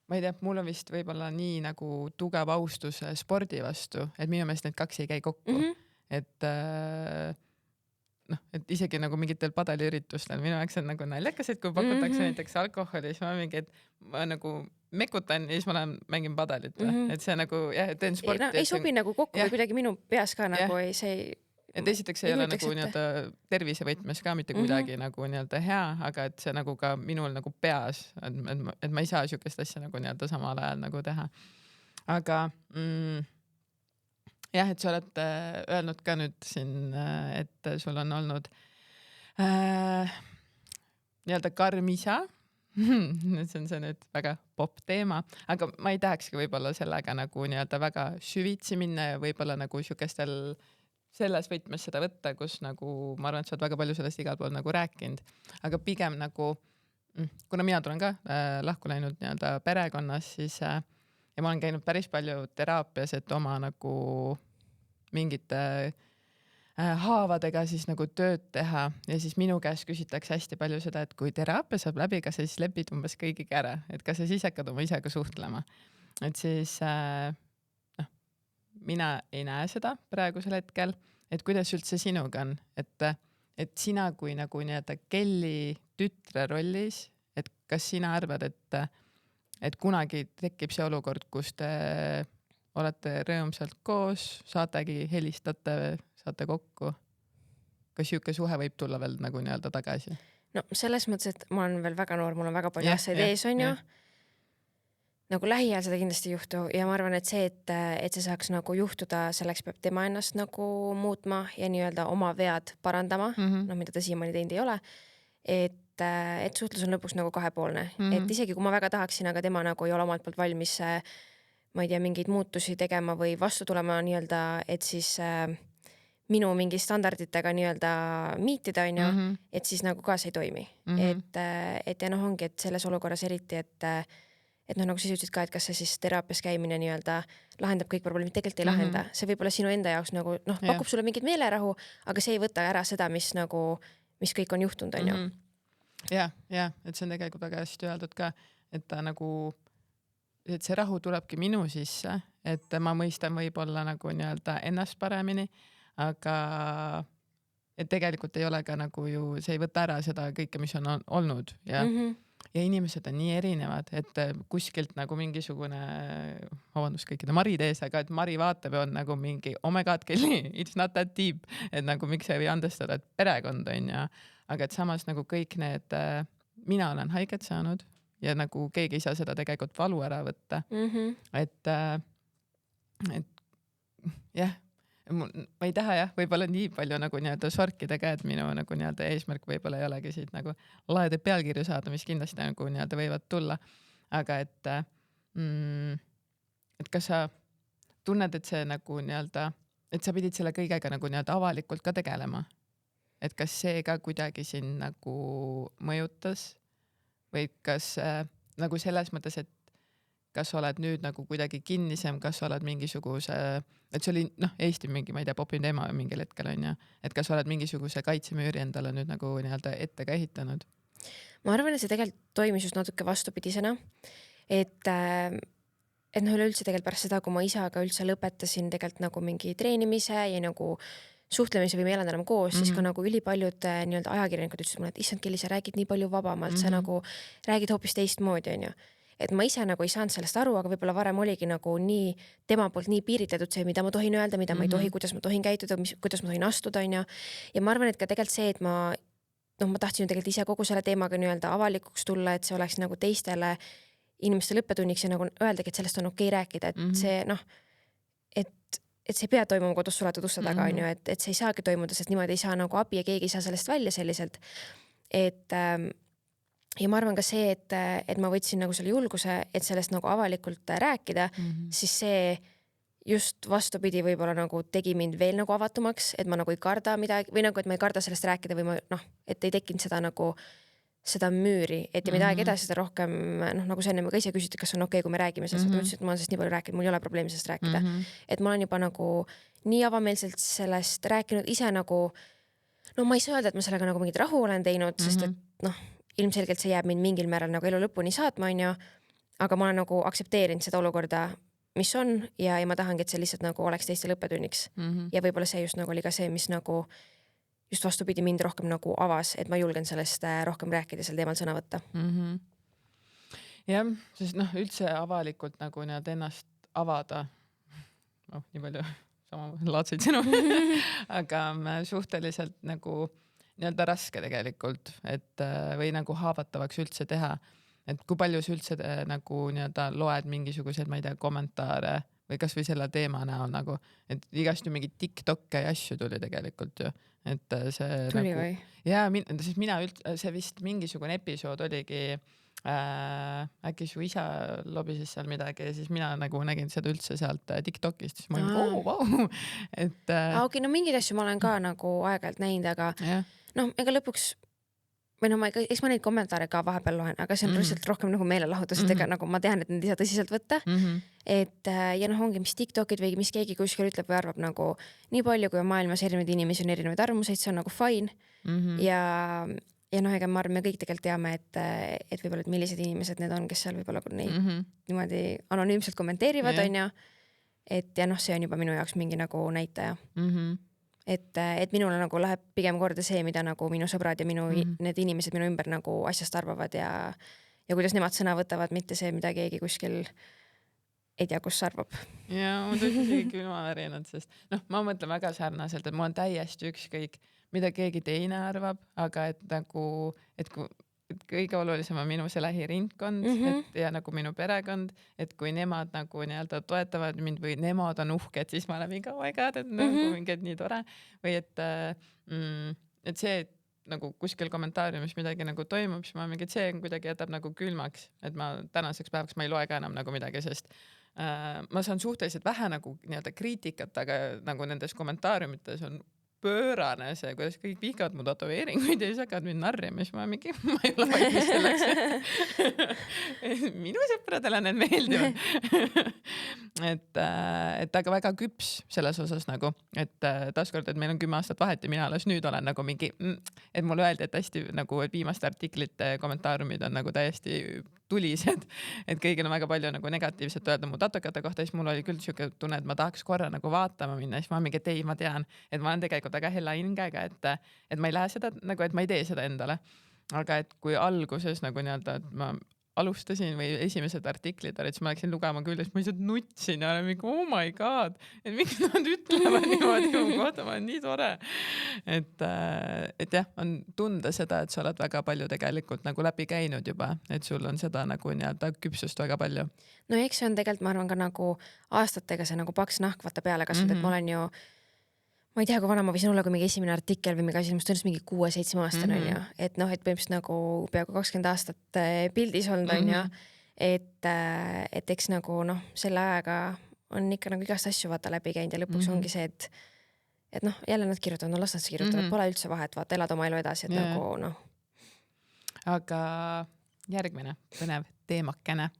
ma ei tea, mul on vist võib-olla nii nagu tugev austus spordi vastu, et minu meelest need kaks ei käi kokku. Et et isegi nagu mingitel padeliüritustel minu jaoks on nagu naljakas, et kui pakutakse näiteks alkoholi, siis ma mingi, et ma nagu mekutan ja siis ma mängin padelit. Et see nagu, jah, teen sporti. Ei sobi nagu kokku või kuidagi minu peas ka nagu ei, see ei... Et esiteks ei ole nagu nii-öelda tervisevõtmes ka mitte kuidagi nagu nii-öelda hea, aga et see nagu ka minul nagu peas, et ma ei saa siukest asja nagu nii-öelda samal ajal nagu teha. Aga jah, et sa oled öelnud ka nüüd siin, et sul on olnud nii-öelda karm isa. See on see nüüd väga pop teema, aga ma ei tahakski võib-olla sellega nagu nii-öelda väga süvitsi minna ja võib-olla nagu siukestel selles võtmes seda võtta, kus nagu ma arvan, et sa oled väga palju sellest igal pool nagu rääkinud, aga pigem nagu, kuna mina tulen ka lahku läinud nii-öelda perekonnas, siis ja ma olen käinud päris palju teraapias, et oma nagu mingite haavadega siis nagu tööd teha ja siis minu käest küsitakse hästi palju seda, et kui teraapia saab läbi, kas sa siis lepid umbes kõigiga ära, et kas sa siis hakkad oma isaga suhtlema, et siis mina ei näe seda praegusel hetkel, et kuidas üldse sinuga on, et sina kui nagu nii-öelda Kelly tütre rollis, et kas sina arvad, et kunagi tekib see olukord, kus te olete rõõmsalt koos, saategi, helistate, saate kokku? Kas siuke suhe võib tulla veel nagu nii-öelda tagasi? No selles mõttes, et ma olen veel väga noor, mul on väga palju aastaid ees, on ju. Nagu lähiajal seda kindlasti ei juhtu ja ma arvan, et see saaks nagu juhtuda, selleks peab tema ennast nagu muutma ja nii-öelda oma vead parandama, no mida ta siiamaani teinud ei ole. Et suhtlus on lõpuks nagu kahepoolne, et isegi kui ma väga tahaksin, aga tema nagu ei ole omalt poolt valmis, ma ei tea, mingeid muutusi tegema või vastu tulema nii-öelda, et siis minu mingi standarditega nii-öelda miitida, on ju, et siis nagu ka see ei toimi. Et ja noh, ongi, et selles olukorras eriti, et noh, nagu sa ütlesid ka, et kas see siis teraapias käimine nii-öelda lahendab kõik probleemid, tegelikult ei lahenda. See võib-olla sinu enda jaoks nagu, noh, pakub sulle mingit meelerahu, aga see ei võta ära seda, mis kõik on juhtunud, on ju. Ja, et see on tegelikult väga hästi öeldud ka, et ta nagu, et see rahu tulebki minu sisse, et ma mõistan võib-olla nagu nii-öelda ennast paremini, aga et tegelikult ei ole ka nagu ju, see ei võta ära seda kõike, mis on olnud ja inimesed on nii erinevad, et kuskilt nagu mingisugune, vabandust kõikide Maride ees, aga et Mari vaatab ja on nagu mingi oh my god, Kelly, it's not that deep, et nagu miks ei või andestada, et perekond on ja, aga et samas nagu kõik need, mina olen haiget saanud ja nagu keegi ei saa seda tegelikult valu ära võtta, et jah, ma ei taha jah, võib-olla nii palju nagu nii-öelda sorkida ka, et minu nagu nii-öelda eesmärk võib-olla ei olegi siit nagu laede pealkirju saada, mis kindlasti nagu nii-öelda võivad tulla. Aga et kas sa tunned, et see nagu nii-öelda, et sa pidid selle kõigega nagu nii-öelda avalikult ka tegelema? Et kas see ka kuidagi siin nagu mõjutas või kas nagu selles mõttes, et kas oled nüüd nagu kuidagi kinnisem, kas oled mingisuguse, et see oli Eesti mingi, ma ei tea, popin teema mingil hetkel on ja, et kas oled mingisuguse kaitsemüüri endale nüüd nagu nii-öelda ette ka ehitanud? Ma arvan, et see tegelikult toimis just natuke vastupidisena, et üleüldse tegelikult pärast seda, kui ma isaga üldse lõpetasin tegelikult nagu mingi treenimise ja nagu suhtlemise või me ei elanud enam koos, siis ka nagu ülipaljud nii-öelda ajakirjanikud ütlesid mulle, et issand, Kelly, sa räägid nii palju vabamalt, sa nagu räägid hoopis teistmoodi, on ju. Et ma ise nagu ei saanud sellest aru, aga võib-olla varem oligi nagu nii, tema poolt nii piiritletud see, mida ma tohin öelda, mida ma ei tohi, kuidas ma tohin käituda, kuidas ma tohin astuda, on ju. Ja ma arvan, et ka tegelikult see, et ma tahtsin ju tegelikult ise kogu selle teemaga nii-öelda avalikuks tulla, et see oleks nagu teistele inimestele õppetunniks ja nagu öeldagi, et sellest on okei rääkida, et see et see ei pea toimuma kodus suletud uste taga, on ju, et see ei saagi toimuda, sest niimoodi ei saa nagu abi ja keegi ei saa sellest välja selliselt. Ja ma arvan ka see, et ma võtsin nagu selle julguse, et sellest nagu avalikult rääkida, siis see just vastupidi võib-olla nagu tegi mind veel nagu avatumaks, et ma nagu ei karda midagi või nagu, et ma ei karda sellest rääkida või ma et ei tekkinud seda nagu seda müüri, et ja mida aeg edasi seda rohkem, nagu sa enne ka ise küsisid, kas on okei, kui me räägime sellest, ma ütlesin, et ma olen sellest nii palju rääkinud, mul ei ole probleemi sellest rääkida. Et ma olen juba nagu nii avameelselt sellest rääkinud ise nagu, ma ei saa öelda, et ma sellega nagu mingit rahu olen teinud, sest et ilmselgelt see jääb mind mingil määral nagu elu lõpuni saatma, on ju, aga ma olen nagu aktsepteerinud seda olukorda, mis on ja ma tahangi, et see lihtsalt nagu oleks teistel õppetunniks. Ja võib-olla see just nagu oli ka see, mis nagu just vastupidi mind rohkem nagu avas, et ma julgen sellest rohkem rääkida, sel teemal sõna võtta. Jah, sest üldse avalikult nagu nii-öelda ennast avada, nii palju sama laadseid sõnu, aga suhteliselt nagu nii-öelda raske tegelikult, et või nagu haavatavaks üldse teha, et kui palju sa üldse nagu nii-öelda loed mingisuguseid, ma ei tea, kommentaare või kas või selle teema näol nagu, et igast ju mingi TikTokke ja asju tuli tegelikult ju, et see tuli nagu, või? ja siis mina see vist mingisugune episood oligi äkki su isa lobises seal midagi ja siis mina nagu nägin seda üldse sealt TikTokist, siis ma olin vau, et okei, mingid asju ma olen ka nagu aeg-ajalt näinud, aga ega lõpuks või eks ma neid kommentaare ka vahepeal loen, aga see on lihtsalt rohkem nagu meelelahutus, et ega nagu ma tean, et need ei saa tõsiselt võtta, et ja ongi, mis TikTokid või mis keegi kuskil ütleb või arvab nagu nii palju, kui on maailmas erinevaid inimesi, on erinevaid arvamuseid, see on nagu fine ja ega ma arvan, me kõik tegelikult teame, et võib-olla, et millised inimesed need on, kes seal võib-olla neid niimoodi anonüümselt kommenteerivad, on ju, et ja noh, see on juba minu jaoks mingi nagu näitaja. Et minule nagu läheb pigem korda see, mida nagu minu sõbrad ja need inimesed minu ümber nagu asjast arvavad ja kuidas nemad sõna võtavad, mitte see, mida keegi kuskil ei tea, kus arvab. Ja mul tõesti isegi külmavärinad, sest noh, ma mõtlen väga sarnaselt, et mul on täiesti ükskõik, mida keegi teine arvab, aga et nagu, et kõige olulisem on minu see lähiringkond ja nagu minu perekond, et kui nemad nagu nii-öelda toetavad mind või nemad on uhked, siis ma olen mingi oh my god, et nagu mingi nii tore või et see, et nagu kuskil kommentaariumis midagi nagu toimub, siis ma mingi, et see kuidagi jätab nagu külmaks, et ma tänaseks päevaks ma ei loe ka enam nagu midagi, sest ma saan suhteliselt vähe nagu nii-öelda kriitikat, aga nagu nendes kommentaariumites on pöörane see, kuidas kõik vihkavad mu tatoveeringuid ja siis hakkavad mind narrima, siis ma mingi, ma ei ole valmis selleks. Minu sõpradele need meeldivad. et aga väga küps selles osas nagu, et taaskord, et meil on 10 aastat vahet ja mina alles nüüd olen nagu mingi, et mulle öeldi, et hästi nagu et viimaste artiklite kommentaariumid on nagu täiesti tulised, et kõigil on väga palju nagu negatiivset öelda mu tatokate kohta, siis mul oli küll siuke tunne, et ma tahaks korra nagu vaatama minna, siis ma mingi, et ei, ma tean, et ma olen tegelikult väga hella hingega, et ma ei lähe seda nagu, et ma ei tee seda endale. Aga et kui alguses nagu nii-öelda, et ma alustasin või esimesed artiklid olid, siis ma läksin lugema küll, siis ma lihtsalt nutsin ja olen mingi, oh my god, et miks nad ütlevad niimoodi mu kohta, ma olen nii tore. Et jah, on tunda seda, et sa oled väga palju tegelikult nagu läbi käinud juba, et sul on seda nagu nii-öelda küpsust väga palju. No eks see on tegelikult, ma arvan ka nagu aastatega see nagu paks nahk vaata peale kasvanud, et ma olen ju ma ei tea, kui vana ma võisin olla, kui mingi esimene artikkel või mingi asi, mis tõenäoliselt mingi 6-7 aastane on ju, et noh, et põhimõtteliselt nagu peaaegu 20 aastat pildis olnud on ju, et eks nagu noh, selle ajaga on ikka nagu igast asju vaata läbi käinud ja lõpuks ongi see, et noh, jälle nad kirjutavad, no las nad kirjutavad, pole üldse vahet, vaata, elad oma elu edasi, et nagu noh. Aga järgmine põnev teemakene.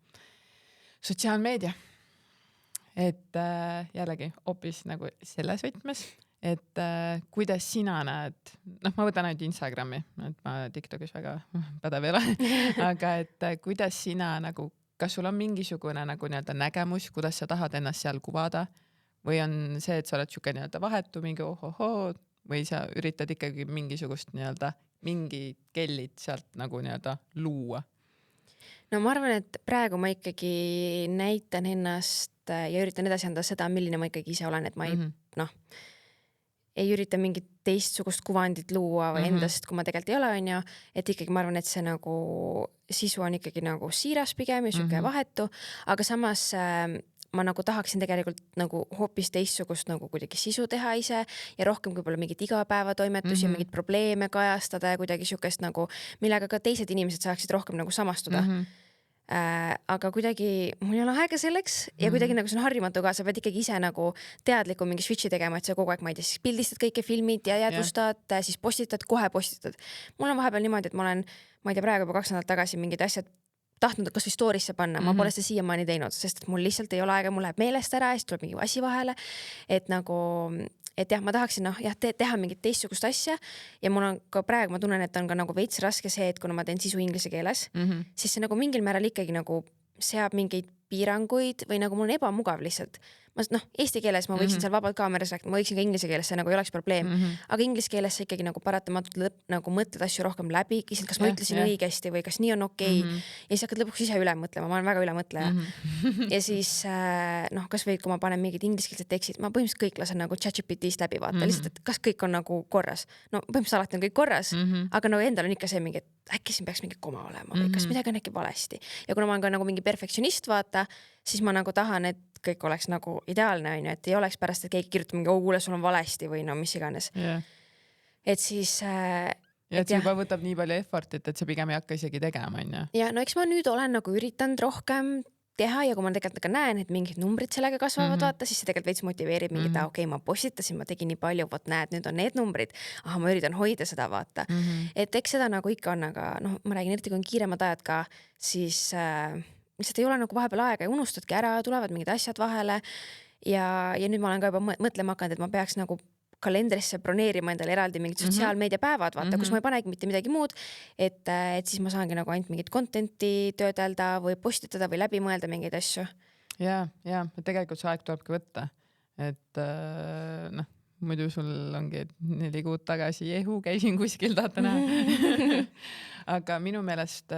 Sotsiaalmeedia. Et jällegi hoopis nagu selles võtmes, et kuidas sina näed, noh, ma võtan ainult Instagrami, et ma TikTokis väga pädev ei ole, aga et kuidas sina nagu, kas sul on mingisugune nagu nii-öelda nägemus, kuidas sa tahad ennast seal kuvada või on see, et sa oled siuke nii-öelda vahetu mingi ohohoo või sa üritad ikkagi mingisugust nii-öelda mingi kellid sealt nagu nii-öelda luua? No ma arvan, et praegu ma ikkagi näitan ennast ja üritan edasi anda seda, milline ma ikkagi ise olen, et ma ei ürita mingit teistsugust kuvandit luua või endast, kui ma tegelikult ei ole, on ju, et ikkagi ma arvan, et see nagu sisu on ikkagi nagu siiras pigem ja siuke vahetu, aga samas ma nagu tahaksin tegelikult nagu hoopis teistsugust nagu kuidagi sisu teha ise ja rohkem kui pole mingit igapäevatoimetusi ja mingit probleeme kajastada ja kuidagi siukest nagu, millega ka teised inimesed saaksid rohkem nagu samastuda. Aga kuidagi mul ei ole aega selleks ja kuidagi nagu see on harjumatu ka, sa pead ikkagi ise nagu teadliku mingi switchi tegema, et sa kogu aeg, ma ei tea, siis pildistad kõike, filmid ja jäädvustad, siis postitad, kohe postitad. Mul on vahepeal niimoodi, et ma olen, ma ei tea, praegu juba 2 nädalat tagasi mingid asjad tahtnud kas või story'sse panna, ma pole seda siiamaani teinud, sest mul lihtsalt ei ole aega, mul läheb meelest ära ja siis tuleb mingi asi vahele, et nagu et jah, ma tahaksin teha mingit teistsugust asja ja mul on ka praegu, ma tunnen, et on ka nagu veits raske see, et kuna ma teen sisu inglise keeles, siis see nagu mingil määral ikkagi nagu seab mingeid piiranguid või nagu mul on ebamugav lihtsalt. Ma eesti keeles ma võiksin seal vabalt kaameras rääkida, ma võiksin ka inglise keeles, see nagu ei oleks probleem, aga inglise keeles sa ikkagi nagu paratamatult nagu mõtled asju rohkem läbi, kas ma ütlesin õigesti või kas nii on okei. Ja siis hakkad lõpuks ise üle mõtlema, ma olen väga ülemõtleja. Ja siis kas või kui ma panen mingid ingliskeelsed tekstid, ma põhimõtteliselt kõik lasen nagu ChatGPT'st läbi vaata, lihtsalt, et kas kõik on nagu korras. No põhimõtteliselt alati on kõik korras, aga nagu endal on ikka see mingi, et äkki siin peaks mingi koma olema või kas midagi on äkki valesti. Ja kuna ma olen ka nagu mingi perfektsionist vaata, siis ma nagu tahan, et kõik oleks nagu ideaalne, on ju, et ei oleks pärast, et keegi kirjutab mingi, kuule, sul on valesti või no mis iganes. Et siis... Ja et see juba võtab nii palju effortit, et sa pigem ei hakka isegi tegema, on ju? Ja no eks ma nüüd olen nagu üritanud rohkem teha ja kui ma tegelikult ka näen, et mingid numbrid sellega kasvavad, vaata, siis see tegelikult veits motiveerib mingit, okei, ma postitasin, ma tegin nii palju, vot näed, nüüd on need numbrid, ma üritan hoida seda, vaata. Et eks seda nagu ikka on, aga ma räägin, eriti kui on kiiremad ajad ka, siis lihtsalt ei ole nagu vahepeal aega ja unustadki ära, tulevad mingid asjad vahele ja nüüd ma olen ka juba mõtlema hakanud, et ma peaks nagu kalendrisse broneerima endale eraldi mingid sotsiaalmeediapäevad, vaata, kus ma ei panegi mitte midagi muud, et siis ma saangi nagu ainult mingit content'i töödelda või postitada või läbi mõelda mingeid asju. ja tegelikult see aeg tulebki võtta, et noh, muidu sul ongi, et 4 kuud tagasi käisin kuskil, tahate näha. Aga minu meelest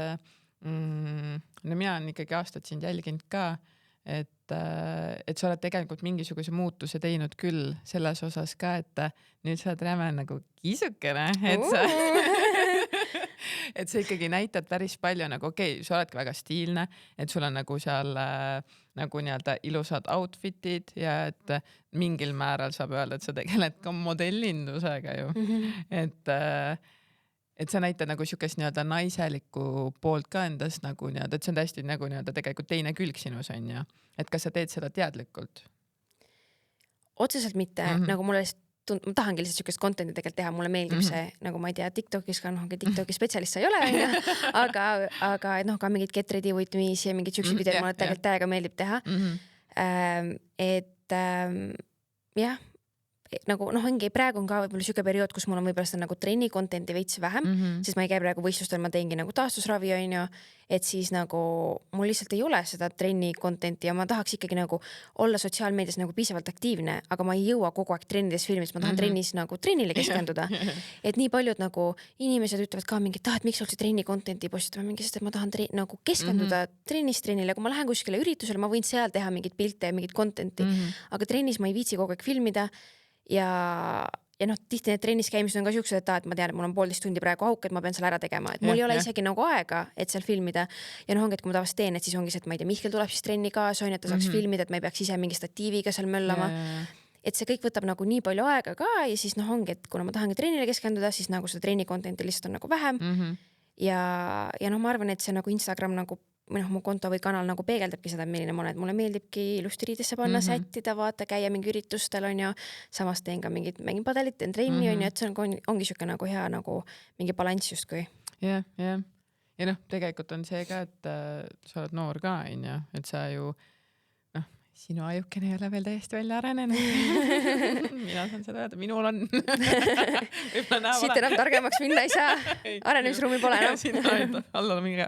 no mina olen ikkagi aastad sind jälginud ka, et sa oled tegelikult mingisuguse muutuse teinud küll selles osas ka, et nüüd sa oled räme nagu kisukene, et sa ikkagi näitad päris palju nagu okei, sa oledki väga stiilne, et sul on nagu seal nagu nii-öelda ilusad outfitid ja et mingil määral saab öelda, et sa tegeled ka modellindusega ju. Et sa näitad nagu siukest nii-öelda naiselikku poolt ka endast nagu nii-öelda, et see on täiesti nagu nii-öelda tegelikult teine külg sinus on ju. Et kas sa teed seda teadlikult? Otseselt mitte, nagu mulle ma tahangi lihtsalt siukest content'i tegelikult teha, mulle meeldib see, nagu ma ei tea, TikTokis ka, TikToki spetsialist sa ei ole, aga noh, ka mingid get ready with me's ja mingid siuksed videod mulle tegelikult täiega meeldib teha. Et jah, nagu noh, ongi praegu on ka võib-olla siuke periood, kus mul on võib-olla seda nagu trenni content'i veits vähem, sest ma ei käi praegu võistlustel, ma teengi nagu taastusravi on ju, et siis nagu mul lihtsalt ei ole seda trenni content'i ja ma tahaks ikkagi nagu olla sotsiaalmeedias nagu piisavalt aktiivne, aga ma ei jõua kogu aeg trennides filmis, ma tahan trennis nagu trennile keskenduda. Et nii paljud nagu inimesed ütlevad ka mingi, et miks sul see trenni content'i postitama mingi, sest et ma tahan nagu keskenduda trennile, kui ma lähen kuskile üritusele, ma võin seal teha mingit pilte ja mingit content'i, aga trennis ma ei viitsi kogu aeg filmida. Ja noh, tihti need trennis käimised on ka siuksed, et ma tean, et mul on 1,5 tundi praegu auk, et ma pean seal ära tegema, et mul ei ole isegi nagu aega, et seal filmida. Ja noh, ongi, et kui ma tavaliselt teen, et siis ongi see, et ma ei tea, Mihkel tuleb siis trenni kaasa, on, et ta saaks filmida, et ma ei peaks ise mingi statiiviga seal möllama. Et see kõik võtab nagu nii palju aega ka ja siis noh, ongi, et kuna ma tahangi trennile keskenduda, siis nagu seda trenni content'i lihtsalt on nagu vähem. Ja noh, ma arvan, et see nagu Instagram nagu mu konto või kanal nagu peegeldabki seda, milline ma olen, et mulle meeldibki ilusti riidesse panna, sättida, vaata, käia mingi üritustel on ju, samas teen ka mängin padelit, teen trenni on ju, et see ongi siuke nagu hea nagu mingi balanss justkui. Ja noh, tegelikult on see ka, et sa oled noor ka on ju, et sa ju sinu ajukene ei ole veel täiesti välja arenenud. Mina saan seda öelda, minul on. Siit enam targemaks minna ei saa. Arenemisruumi pole enam. Sinna alla mingi.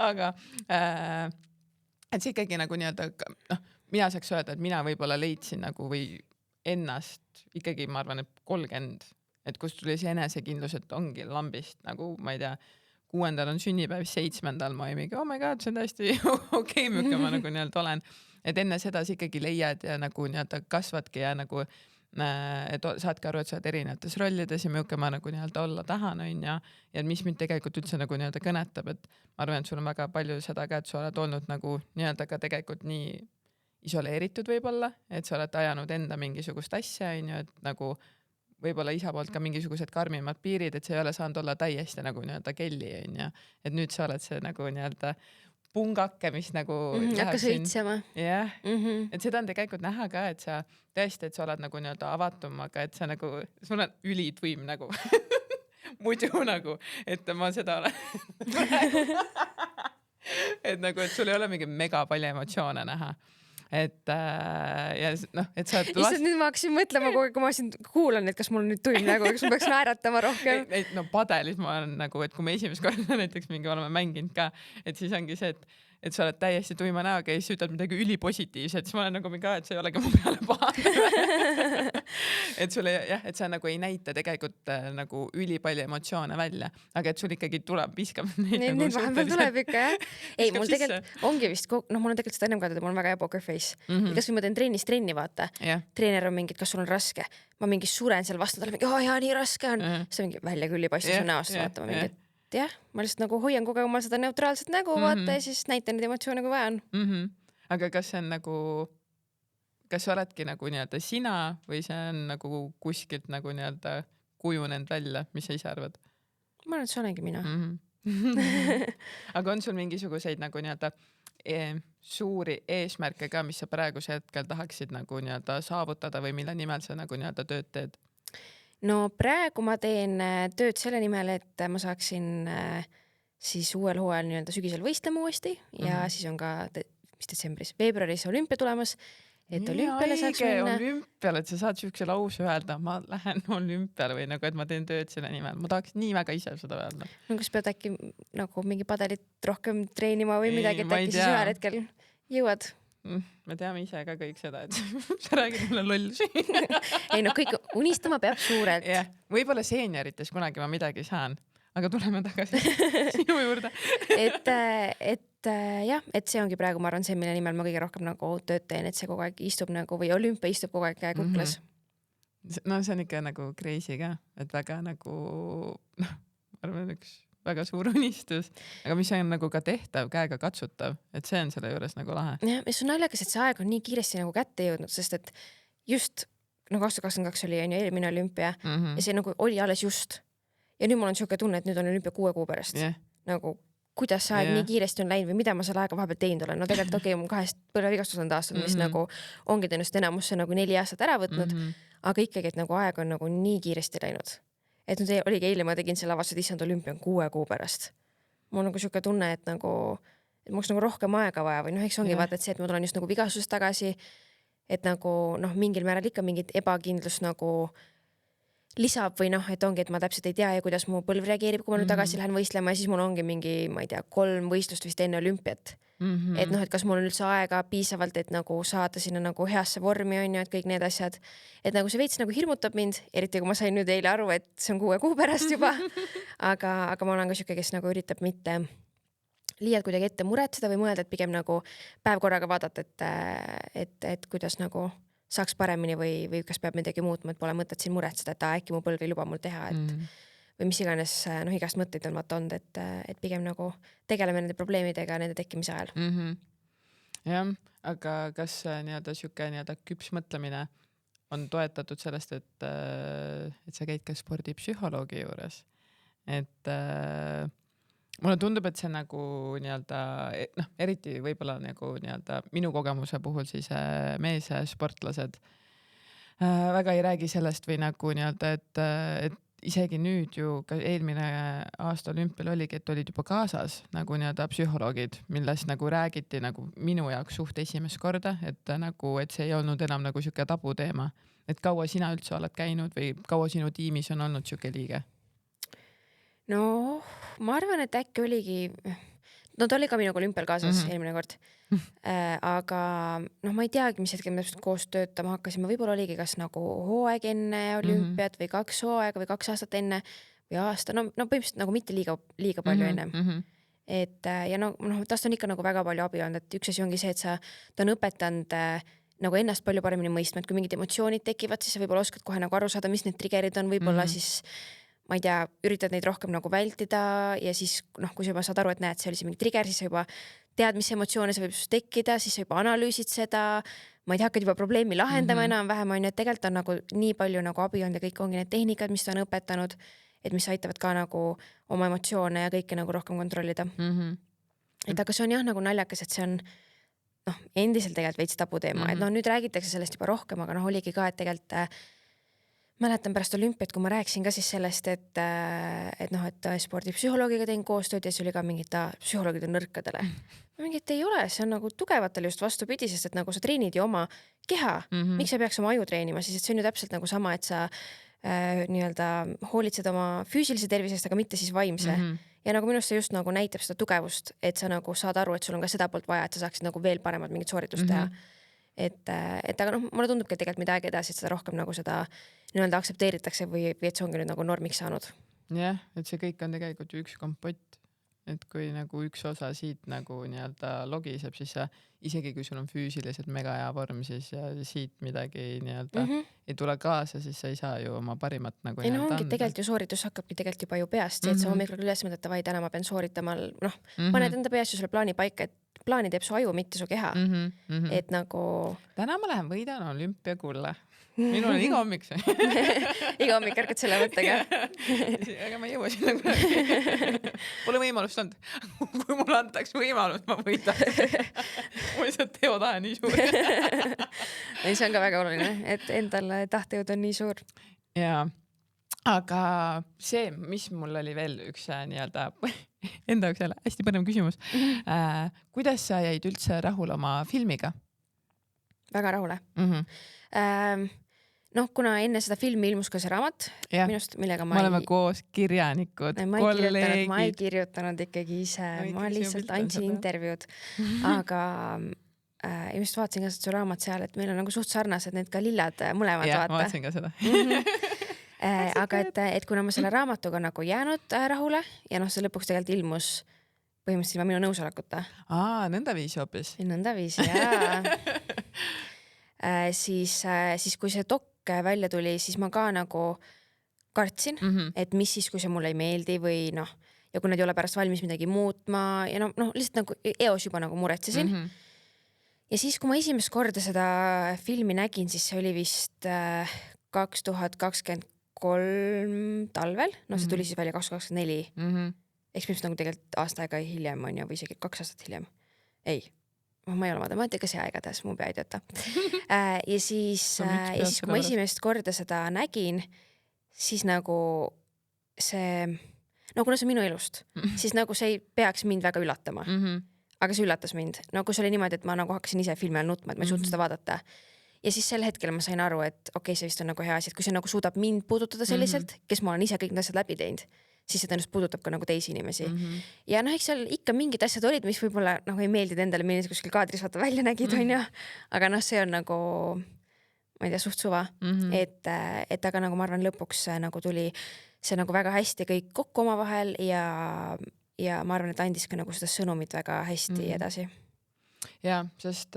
Aga et see ikkagi nagu nii-öelda, mina saaks öelda, et mina võib-olla leidsin nagu või ennast ikkagi, ma arvan, et 30, et kust tuli see enesekindlus, et ongi lambist nagu, ma ei tea, 6. on sünnipäev, 7. ma ei mingi, oh my god, see on täiesti okei, milline ma nagu nii-öelda olen. Et enne seda sa ikkagi leiad ja nagu nii-öelda kasvadki ja nagu et saadki aru, et sa oled erinevates rollides ja milline ma nagu nii-öelda olla tahan on ja mis mind tegelikult üldse nagu nii-öelda kõnetab, et ma arvan, et sul on väga palju seda ka, et sa oled olnud nagu nii-öelda ka tegelikult nii isoleeritud võib-olla, et sa oled ajanud enda mingisugust asja, on ju, et nagu võib-olla isa poolt ka mingisugused karmimad piirid, et see ei ole saanud olla täiesti nagu nii-öelda kelli, on ju. Et nüüd sa oled see nagu nii-öelda pungake, mis nagu hakkas õitsema. Jah, et seda on tegelikult näha ka, et sa tõesti, et sa oled nagu nii-öelda avatum, aga et sa nagu, sul on ülituim nagu muidu nagu, et ma seda olen et nagu, et sul ei ole mingi mega palju emotsioone näha. Et ja noh, et sa Issand, nüüd ma hakkasin mõtlema kogu aeg, kui ma siin kuulan, et kas mul on nüüd tuim nägu, kas ma peaks naeratama rohkem. No padelis ma olen nagu, et kui me esimest korda näiteks mingi oleme mänginud ka, et siis ongi see, et sa oled täiesti tuima näoga ja siis ütled midagi ülipositiivset, siis ma olen nagu mingi, et see ei olegi mu peale paha. Et sulle jah, et sa nagu ei näita tegelikult nagu ülipalju emotsioone välja, aga et sul ikkagi tuleb, viskab neid nagu vahepeal tuleb ikka, jah. Ei, mul tegelikult ongi vist, mul on tegelikult seda ennem ka, mul on väga hea poker face. Kas või ma teen trenni, vaata. Treener on mingid, kas sul on raske? Ma mingi suren seal vastu, talle mingi, jaa, nii raske on. See mingi välja külli paistab su näost, vaata ma mingi, jah, ma lihtsalt nagu hoian kogu aeg omal seda neutraalset nägu, vaata ja siis näitan neid emotsioone, kui vaja on. Aga kas see on nagu, kas sa oledki nagu nii-öelda sina või see on nagu kuskilt nagu nii-öelda kujunenud välja, mis sa ise arvad? Ma arvan, et see olengi mina. Aga on sul mingisuguseid nagu nii-öelda suuri eesmärke ka, mis sa praeguse hetkel tahaksid nagu nii-öelda saavutada või mille nimel sa nagu nii-öelda tööd teed? No praegu ma teen tööd selle nimel, et ma saaksin siis uuel hooajal nii-öelda sügisel võistlema uuesti ja siis on ka detsembris, veebruaris olümpia tulemas, et olümpiale saaks minna. Olümpiale, et sa saad siukse lause öelda, ma lähen olümpiale või nagu, et ma teen tööd selle nimel. Ma tahaks nii väga ise seda öelda. No kas pead äkki nagu mingi padelit rohkem treenima või midagi, et äkki siis ühel hetkel jõuad. Me teame ise ka kõik seda, et sa räägid mulle lollusi. Ei no kõik unistama peab suurelt. Yeah. Võib-olla seeniorites kunagi ma midagi saan, aga tuleme tagasi sinu juurde. et jah, et see ongi praegu, ma arvan, see, mille nimel ma kõige rohkem nagu tööd teen, et see kogu aeg istub nagu või olümpia istub kogu aeg kuklas. No see on ikka nagu crazy ka, et väga nagu, ma arvan, üks väga suur unistus, aga mis on nagu ka tehtav, käega katsutav, et see on selle juures nagu lahe. Ja see on naljakas, et see aeg on nii kiiresti nagu kätte jõudnud, sest et just no 2022 oli eelmine olümpia ja see nagu oli alles just. Ja nüüd mul on siuke tunne, et nüüd on olümpia 6 kuu pärast. Nagu kuidas see aeg nii kiiresti on läinud või mida ma selle aega vahepeal teinud olen. No tegelikult okei, mul 2 põlvevigastus on taastunud, mis nagu ongi tõenäoliselt enamusse nagu 4 aastat ära võtnud, aga ikkagi, et nagu aeg on nagu nii kiiresti läinud. Et nüüd oligi eile, ma tegin selle avastused, issand, olümpia on 6 kuu pärast. Mul on nagu siuke tunne, et nagu et mul oleks nagu rohkem aega vaja või noh, eks ongi vaata, et see, et ma tulen just nagu vigastusest tagasi, et nagu noh, mingil määral ikka mingit ebakindlust nagu lisab või noh, et ongi, et ma täpselt ei tea, kuidas mu põlv reageerib, kui ma nüüd tagasi lähen võistlema ja siis mul ongi mingi, ma ei tea, 3 võistlust vist enne olümpiat. Et noh, et kas mul on üldse aega piisavalt, et nagu saada sinna nagu heasse vormi on ju, et kõik need asjad. Et nagu see veits nagu hirmutab mind, eriti kui ma sain nüüd eile aru, et see on 6 kuu pärast juba. aga ma olen ka siuke, kes nagu üritab mitte liialt kuidagi ette muretseda või mõelda, et pigem nagu päev korraga vaadata, et kuidas nagu saaks paremini või kas peab midagi muutma, et pole mõtet siin muretseda, et äkki mu põlv ei luba mul teha, et või mis iganes, noh, igast mõtteid on vaata olnud, et pigem nagu tegeleme nende probleemidega nende tekkimise ajal. Jah, aga kas nii-öelda siuke nii-öelda küps mõtlemine on toetatud sellest, et sa käid ka spordipsühholoogi juures, et mulle tundub, et see nagu nii-öelda, noh, eriti võib-olla nagu nii-öelda minu kogemuse puhul siis meessportlased väga ei räägi sellest või nagu nii-öelda, et isegi nüüd ju ka eelmine aasta olümpial oligi, et olid juba kaasas nagu nii-öelda psühholoogid, millest nagu räägiti nagu minu jaoks suht esimest korda, et nagu, et see ei olnud enam nagu siuke tabuteema, et kaua sina üldse oled käinud või kaua sinu tiimis on olnud siuke liige? No, ma arvan, et äkki oligi, no ta oli ka minuga olümpial kaasas eelmine kord, aga noh, ma ei teagi, mis hetkel me koos töötama hakkasime, võib-olla oligi kas nagu hooaeg enne olümpiat või 2 hooaega või 2 aastat enne või aasta, no põhimõtteliselt nagu mitte liiga palju enne. Et ja noh, tast on ikka nagu väga palju abi olnud, et üks asi ongi see, et ta on õpetanud nagu ennast palju paremini mõistma, et kui mingid emotsioonid tekivad, siis sa võib-olla oskad kohe nagu aru saada, mis need triggerid on, võib-olla siis ma ei tea, üritad neid rohkem nagu vältida ja siis noh, kui sa juba saad aru, et näed, see oli see mingi trigger, siis sa juba tead, mis emotsioone see võib tekkida, siis sa juba analüüsid seda, ma ei tea, hakkad juba probleemi lahendama enam-vähem on ju, et tegelikult on nagu nii palju nagu abi olnud ja kõik ongi need tehnikad, mis ta on õpetanud, et mis aitavad ka nagu oma emotsioone ja kõike nagu rohkem kontrollida. Et aga see on jah nagu naljakas, et see on noh, endiselt tegelikult veits tabuteema, et noh, nüüd räägitakse sellest juba rohkem, aga noh, oligi ka, et tegelikult mäletan pärast olümpiat, kui ma rääkisin ka siis sellest, et noh, et spordipsühholoogiga teen koostööd ja siis oli ka mingid psühholoogid on nõrkadele. Mingi, et ei ole, see on nagu tugevatele just vastupidi, sest et nagu sa treenid ju oma keha. Miks sa peaks oma aju treenima, siis et see on ju täpselt nagu sama, et sa nii-öelda hoolitsed oma füüsilise tervisest, aga mitte siis vaimse. Ja nagu minust see just nagu näitab seda tugevust, et sa nagu saad aru, et sul on ka seda poolt vaja, et sa saaksid nagu veel paremad mingid sooritust teha. Et aga noh, mulle tundubki, et tegelikult mida aeg edasi, et seda rohkem nagu seda nii-öelda aktsepteeritakse või et see ongi nüüd nagu normiks saanud. Jah, et see kõik on tegelikult ju üks kompott, et kui nagu üks osa siit nagu nii-öelda logiseb, siis sa isegi kui sul on füüsiliselt mega hea vorm, siis ja siit midagi nii-öelda ei tule kaasa, siis sa ei saa ju oma parimat nagu ei no ongi, tegelikult ju sooritus hakkabki tegelikult juba ju peast, et sa hommikul üles mõtled, et vai täna ma pean sooritama, noh, paned enda peast ju selle plaani paika, et plaani teeb su aju, mitte su keha. Et nagu täna ma lähen võidan olümpiakulle. Minul on iga hommik see. Iga hommik ärkad selle mõttega. Aga ma ei jõua sinna kunagi. Pole võimalust olnud. Kui mulle antaks võimalust, ma võidan. Ma lihtsalt teotahe nii suur. See on ka väga oluline, et endal tahtejõud on nii suur. Jaa. Aga see, mis mul oli veel üks nii-öelda enda jaoks jälle hästi põnev küsimus. Kuidas sa jäid üldse rahul oma filmiga? Väga rahule. Noh, kuna enne seda filmi ilmus ka see raamat minust, millega me oleme koos kirjanikud, kolleegid. Ma ei kirjutanud ikkagi ise, ma lihtsalt andsin intervjuud. Aga just vaatasin ka su raamat seal, et meil on nagu suht sarnased need ka lillad mõlemad, ja, vaata. Ma vaatasin ka seda. Aga et kuna ma selle raamatuga nagu jäänud rahule ja see lõpuks tegelikult ilmus põhimõtteliselt ilma minu nõusolekuta. Nõnda viisi hoopis. Nõnda viisi, jaa. Siis kui see dok välja tuli, siis ma ka nagu kartsin, et mis siis, kui see mulle ei meeldi või ja kui nad ei ole pärast valmis midagi muutma ja lihtsalt nagu eos juba nagu muretsesin. Ja siis, kui ma esimest korda seda filmi nägin, siis see oli vist 2023 talvel, see tuli siis välja 2024. Eks mis nagu tegelikult aasta aega hiljem on või isegi 2 aastat hiljem. Ei, ma ei ole matemaatikas ja igatahes mu pea ei tööta. Ja siis, kui ma esimest korda seda nägin, siis nagu see, kuna see on minu elust, siis nagu see ei peaks mind väga üllatama. Aga see üllatas mind. Kui see oli niimoodi, et ma nagu hakkasin ise filmi all nutma, et ma ei suutnud seda vaadata. Ja siis sel hetkel ma sain aru, et okei, see vist on nagu hea asi, et kui see nagu suudab mind puudutada selliselt, kes ma olen ise kõik need asjad läbi teinud, siis see tõenäoliselt puudutab ka nagu teisi inimesi. Ja eks seal ikka mingid asjad olid, mis võib-olla ei meeldid endale, milline kuskil kaadris vaata välja nägid, aga see on nagu, ma ei tea, suht suva. Et aga nagu ma arvan, lõpuks nagu tuli see nagu väga hästi kõik kokku oma vahel ja ma arvan, et andis ka nagu seda sõnumit väga hästi edasi. Ja, sest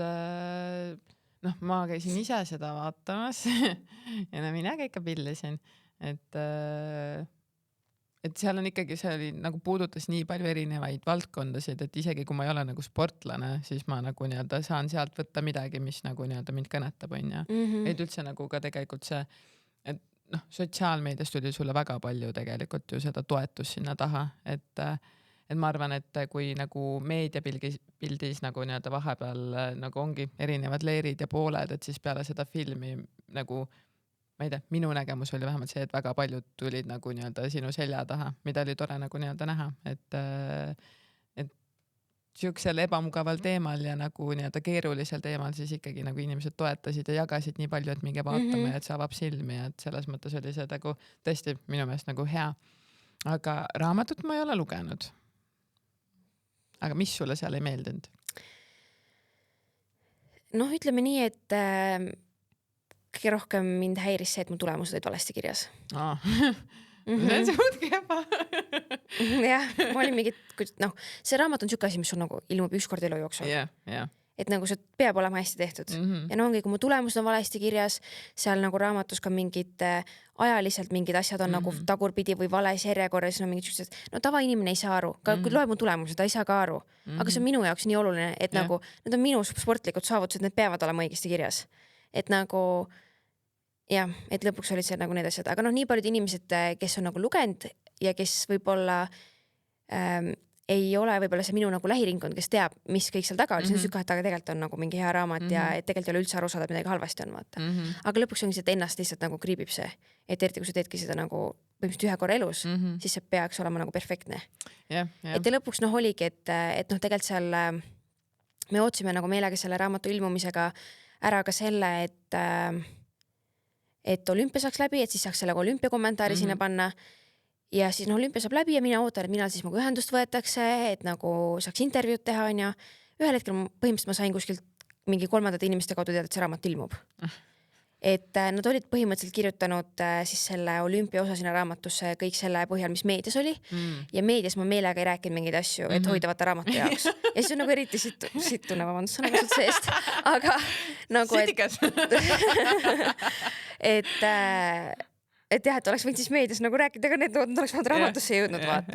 ma käisin ise seda vaatamas ja mina ka ikka pillisin, et seal on ikkagi, see oli nagu puudutas nii palju erinevaid valdkondasid, et isegi kui ma ei ole nagu sportlane, siis ma nagu saan sealt võtta midagi, mis nagu mind kõnetab, on ja. Et üldse nagu ka tegelikult see, et sotsiaalmeedias tuli sulle väga palju tegelikult ju seda toetust sinna taha, et ma arvan, et kui nagu meediapildis nagu vahepeal nagu ongi erinevad leerid ja pooled, et siis peale seda filmi nagu, ma ei tea, minu nägemus oli vähemalt see, et väga paljud tulid nagu sinu selja taha, mida oli tore nagu näha, et siuksel ebamugaval teemal ja nagu keerulisel teemal siis ikkagi nagu inimesed toetasid ja jagasid nii palju, et minge vaatama ja et see avab silmi ja et selles mõttes oli see nagu tõesti minu meelest nagu hea. Aga raamatut ma ei ole lugenud. Aga mis sulle seal ei meeldinud? Ütleme nii, et kõige rohkem mind häiris see, et mu tulemused olid valesti kirjas. See on suhtki juba. Jah, ma olin mingid, see raamat on siuke asi, mis sul nagu ilmub ükskord elu jooksul. Et nagu see peab olema hästi tehtud. Ja ongi, kui mu tulemused on valesti kirjas, seal nagu raamatus ka mingid ajaliselt mingid asjad on nagu tagurpidi või vales järjekorras, mingid sellised, tavainimene ei saa aru, ka kui loeb mu tulemused, ta ei saa ka aru. Aga see on minu jaoks nii oluline, et nagu need on minu sportlikud saavutused, need peavad olema õigesti kirjas. Et nagu jah, et lõpuks olid see nagu need asjad, aga nii paljud inimesed, kes on nagu lugenud ja kes võib-olla ei ole võib-olla see minu nagu lähiringkond, kes teab, mis kõik seal taga oli, see on süka, et aga tegelikult on nagu mingi hea raamat ja et tegelikult ei ole üldse aru saada, et midagi halvasti on, vaata. Aga lõpuks ongi see, et ennast lihtsalt nagu kriibib see, et eriti kui sa teedki seda nagu põhimõtteliselt ühe korra elus, siis see peaks olema nagu perfektne. Et lõpuks oligi, et tegelikult seal me ootsime nagu meelega selle raamatu ilmumisega ära ka selle, et olümpia saaks läbi, et siis saaks selle olümpia kommentaari sinna panna. Ja siis olümpia saab läbi ja mina ootan, et millal siis nagu ühendust võetakse, et nagu saaks intervjuud teha, on ja ühel hetkel põhimõtteliselt ma sain kuskilt mingi 3. inimeste kaudu teada, et see raamat ilmub. Et nad olid põhimõtteliselt kirjutanud siis selle olümpia osa sinna raamatusse kõik selle põhjal, mis meedias oli ja meedias ma meelega ei rääkinud mingeid asju, et hoida vaata raamatu jaoks. Ja siis on nagu eriti sittune, vabandust, sõnakasut seest, aga nagu et jah, et oleks võinud siis meedias nagu rääkida, aga need oleks vaid raamatusse jõudnud vaata.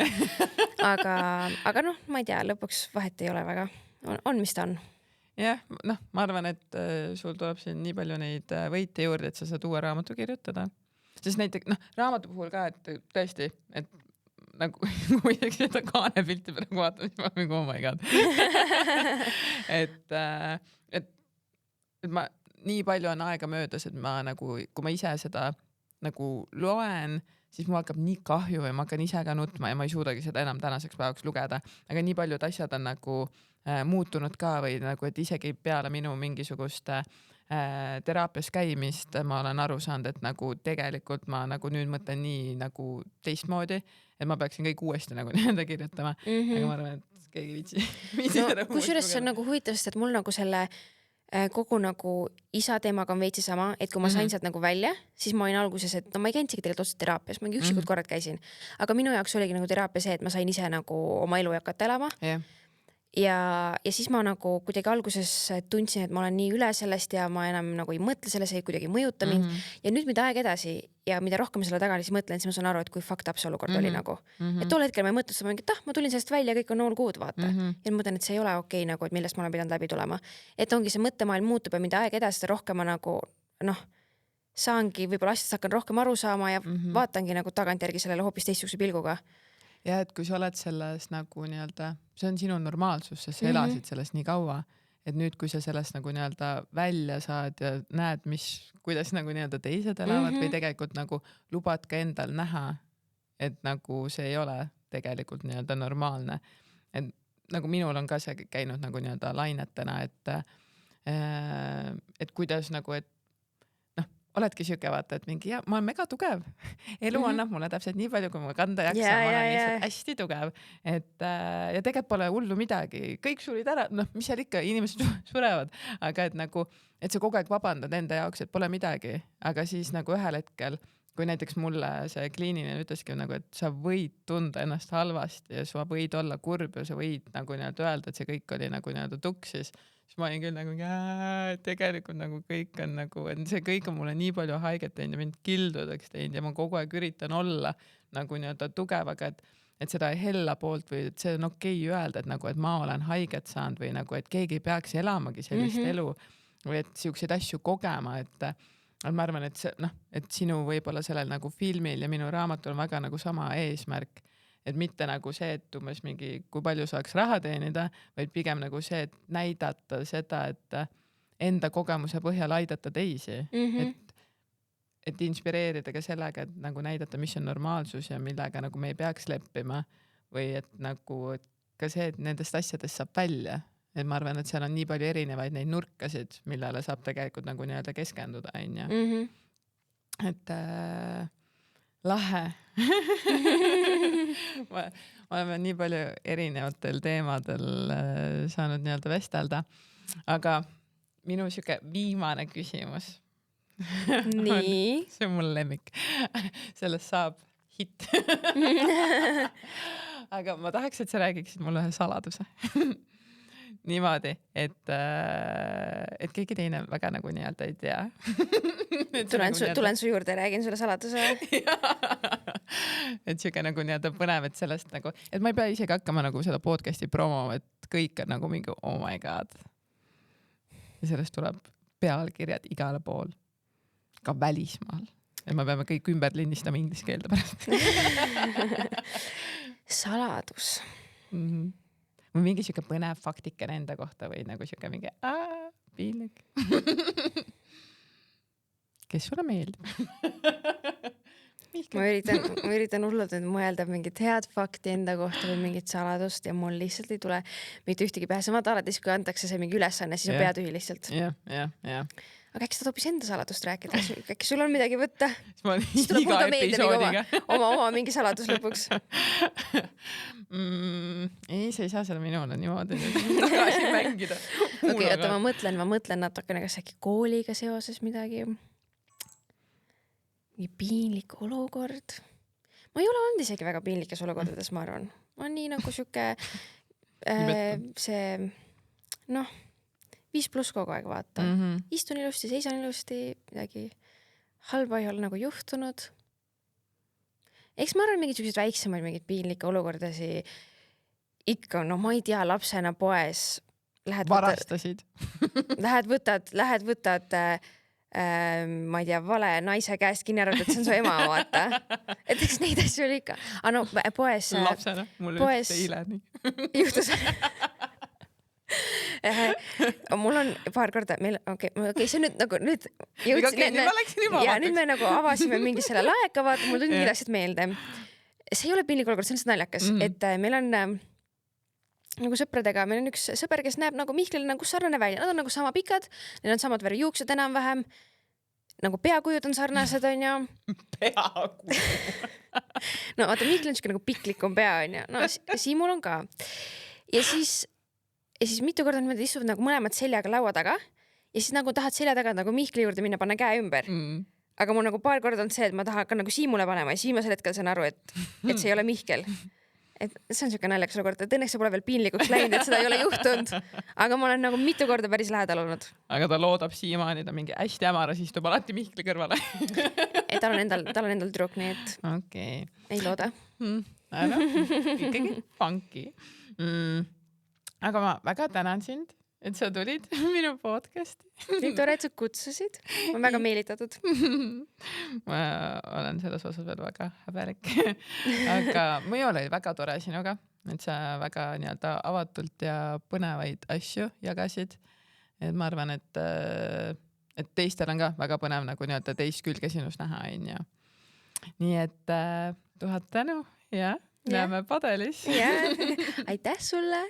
Aga ma ei tea, lõpuks vahet ei ole väga. On, mis ta on. Jah, ma arvan, et sul tuleb siin nii palju neid võite juurde, et sa saad uue raamatu kirjutada. Sest näiteks, raamatu puhul ka, et tõesti, et nagu kui isegi seda kaanepilti praegu vaatan, siis ma mingi, oh my god. et ma nii palju on aega möödas, et ma nagu, kui ma ise seda nagu loen, siis mul hakkab nii kahju ja ma hakkan ise ka nutma ja ma ei suudagi seda enam tänaseks päevaks lugeda. Aga nii paljud asjad on nagu muutunud ka või nagu, et isegi peale minu mingisugust teraapias käimist ma olen aru saanud, et nagu tegelikult ma nagu nüüd mõtlen nii nagu teistmoodi, et ma peaksin kõik uuesti nagu nii-öelda kirjutama. Aga ma arvan, et keegi viitsi. Kusjuures see on nagu huvitav, sest et mul nagu selle kogu nagu isa teemaga on veitsi sama, et kui ma sain sealt nagu välja, siis ma olin alguses, et no ma ei käinud isegi tegelikult otseselt teraapias, ma üksikud korrad käisin, aga minu jaoks oligi nagu teraapia see, et ma sain ise nagu oma elu hakata elama. Ja siis ma nagu kuidagi alguses tundsin, et ma olen nii üle sellest ja ma enam nagu ei mõtle selles, ei kuidagi mõjuta mind. Ja nüüd mida aeg edasi ja mida rohkem selle taga siis mõtlen, siis ma saan aru, et kui fucked up see olukord oli nagu. Et tol hetkel ma ei mõtle, et ma tulin sellest välja, kõik on all good, vaata. Ja ma mõtlen, et see ei ole okei, nagu, et millest ma olen pidanud läbi tulema. Et ongi see mõttemaailm muutub ja mida aeg edasi, seda rohkem ma nagu, saangi, võib-olla asjast hakkan rohkem aru saama ja vaatangi nagu tagantjärgi sellele hoopis teistsuguse pilguga. Ja et kui sa oled selles nagu nii-öelda, see on sinu normaalsus, sest sa elasid sellest nii kaua, et nüüd, kui sa sellest nagu nii-öelda välja saad ja näed, kuidas nagu nii-öelda teised elavad või tegelikult nagu lubad ka endal näha, et nagu see ei ole tegelikult nii-öelda normaalne. Et nagu minul on ka see käinud nagu nii-öelda lainetena, et kuidas nagu, et oledki siuke vaata, et mingi ma olen mega tugev. Elu annab mulle täpselt nii palju, kui ma kanda jaksan. Ma olen lihtsalt hästi tugev. Ja tegelikult pole hullu midagi. Kõik sulid ära. Mis seal ikka, inimesed surevad. Aga et nagu, et sa kogu aeg vabandad enda jaoks, et pole midagi. Aga siis nagu ühel hetkel, kui näiteks mulle see kliiniline ütleski nagu, et sa võid tunda ennast halvasti ja sa võid olla kurb ja sa võid nagu nii-öelda öelda, et see kõik oli nagu nii-öelda tuksis. Siis ma olin küll nagu, tegelikult nagu kõik on nagu, et see kõik on mulle nii palju haiget teinud ja mind kildudeks teinud ja ma kogu aeg üritan olla nagu nii-öelda tugevaga, et seda hella poolt või et see on okei öelda, et nagu, et ma olen haiget saanud või nagu, et keegi ei peaks elamagi sellist elu või et siukseid asju kogema, et ma arvan, et see, et sinu võib-olla sellel nagu filmil ja minu raamatul on väga nagu sama eesmärk. Et mitte nagu see, et umbes mingi, kui palju saaks raha teenida, vaid pigem nagu see, et näidata seda, et enda kogemuse põhjal aidata teisi. Et inspireerida ka sellega, et nagu näidata, mis on normaalsus ja millega nagu me ei peaks leppima. Või et nagu et ka see, et nendest asjadest saab välja. Et ma arvan, et seal on nii palju erinevaid neid nurkasid, millele saab tegelikult nagu nii-öelda keskenduda. Et lahe. Ma oleme nii palju erinevatel teemadel saanud nii-öelda vestelda, aga minu siuke viimane küsimus. Nii. See on mul lemmik. Sellest saab hitt. Aga ma tahaks, et sa räägiksid mulle ühe saladuse. Niimoodi, et keegi teine väga nagu nii-öelda ei tea. Tulen su juurde ja räägin sulle saladuse. Et siuke nagu nii-öelda põnev, et sellest nagu, et ma ei pea isegi hakkama nagu seda podcasti promoma, et kõik on nagu mingi oh my god. Ja sellest tuleb pealkirjad igale pool, ka välismaal. Et ma peame kõik ümber lindistama inglise keelde pärast. Saladus. Või mingi siuke põnev faktiken enda kohta või nagu siuke mingi piinlik. Kes sulle meeldib? Ma üritan hullult mõelda mingit head fakti enda kohta või mingit saladust ja mul lihtsalt ei tule mitte ühtegi pähe. Samad alati, kui antakse see mingi ülesanne, siis on pea tühi lihtsalt. Ja. Aga äkki sa hoopis enda saladust rääkida? Äkki sul on midagi võtta? Siis tuleb iga episoodiga. Oma mingi saladus lõpuks. Ei, sa ei saa seda minule niimoodi tagasi mängida. Okei, oota, ma mõtlen natukene, kas äkki kooliga seoses midagi. Mingi piinlik olukord. Ma ei ole olnud isegi väga piinlikes olukordades, ma arvan. Ma on nii nagu siuke see 5+ kogu aeg vaata. Istun ilusti, seisan ilusti, midagi halba ei ole nagu juhtunud. Eks ma arvan, mingid siuksed väiksemaid mingid piinlikke olukordasi ikka, ma ei tea, lapsena poes varastasid. Lähed võtad ma ei tea, vale naise käest kinni arvata, et see on su ema, vaata. Et eks neid asju oli ikka. Poes. Lapsena, mulle üldse eile nii. Juhtus. Mul on paar korda, okei, see nüüd nagu nüüd me nagu avasime mingi selle laeka, vaata, mul tuli nii asjad meelde. See ei ole piinlik olukord, see on naljakas, et meil on nagu sõpradega, meil on üks sõber, kes näeb nagu Mihklile nagu sarnane välja, nad on nagu sama pikad, neil on samad värvi juuksed enam-vähem, nagu peakujud on sarnased, on ju. Peakuju. No vaata, Mihklil on nagu piklikum pea, on ju. No Siimul on ka. Ja siis mitu korda niimoodi istuvad nagu mõlemad seljaga laua taga ja siis nagu tahad selja tagant nagu Mihkli juurde minna, panna käe ümber. Aga mul nagu paar korda on see, et ma tahan hakka nagu Siimule panema ja siis viimasel hetkel saan aru, et see ei ole Mihkel. Et see on siuke naljakas olukord, et õnneks see pole veel piinlikuks läinud, et seda ei ole juhtunud. Aga ma olen nagu mitu korda päris lähedal olnud. Aga ta loodab siiamaani, ta mingi hästi hämaras istub alati Mihkli kõrvale. Tal on endal tüdruk, nii et ei looda. Ikkagi funky. Aga ma väga tänan sind, et sa tulid minu podcasti. Nii tore, et sa kutsusid. Ma olen väga meelitatud. Ma olen selles osas veel väga häbelik. Aga mõju oli väga tore sinuga, et sa väga nii-öelda avatult ja põnevaid asju jagasid. Et ma arvan, et teistel on ka väga põnev nagu nii-öelda teist külge sinus näha. Nii et 1000 tänu ja näeme padelis. Aitäh sulle!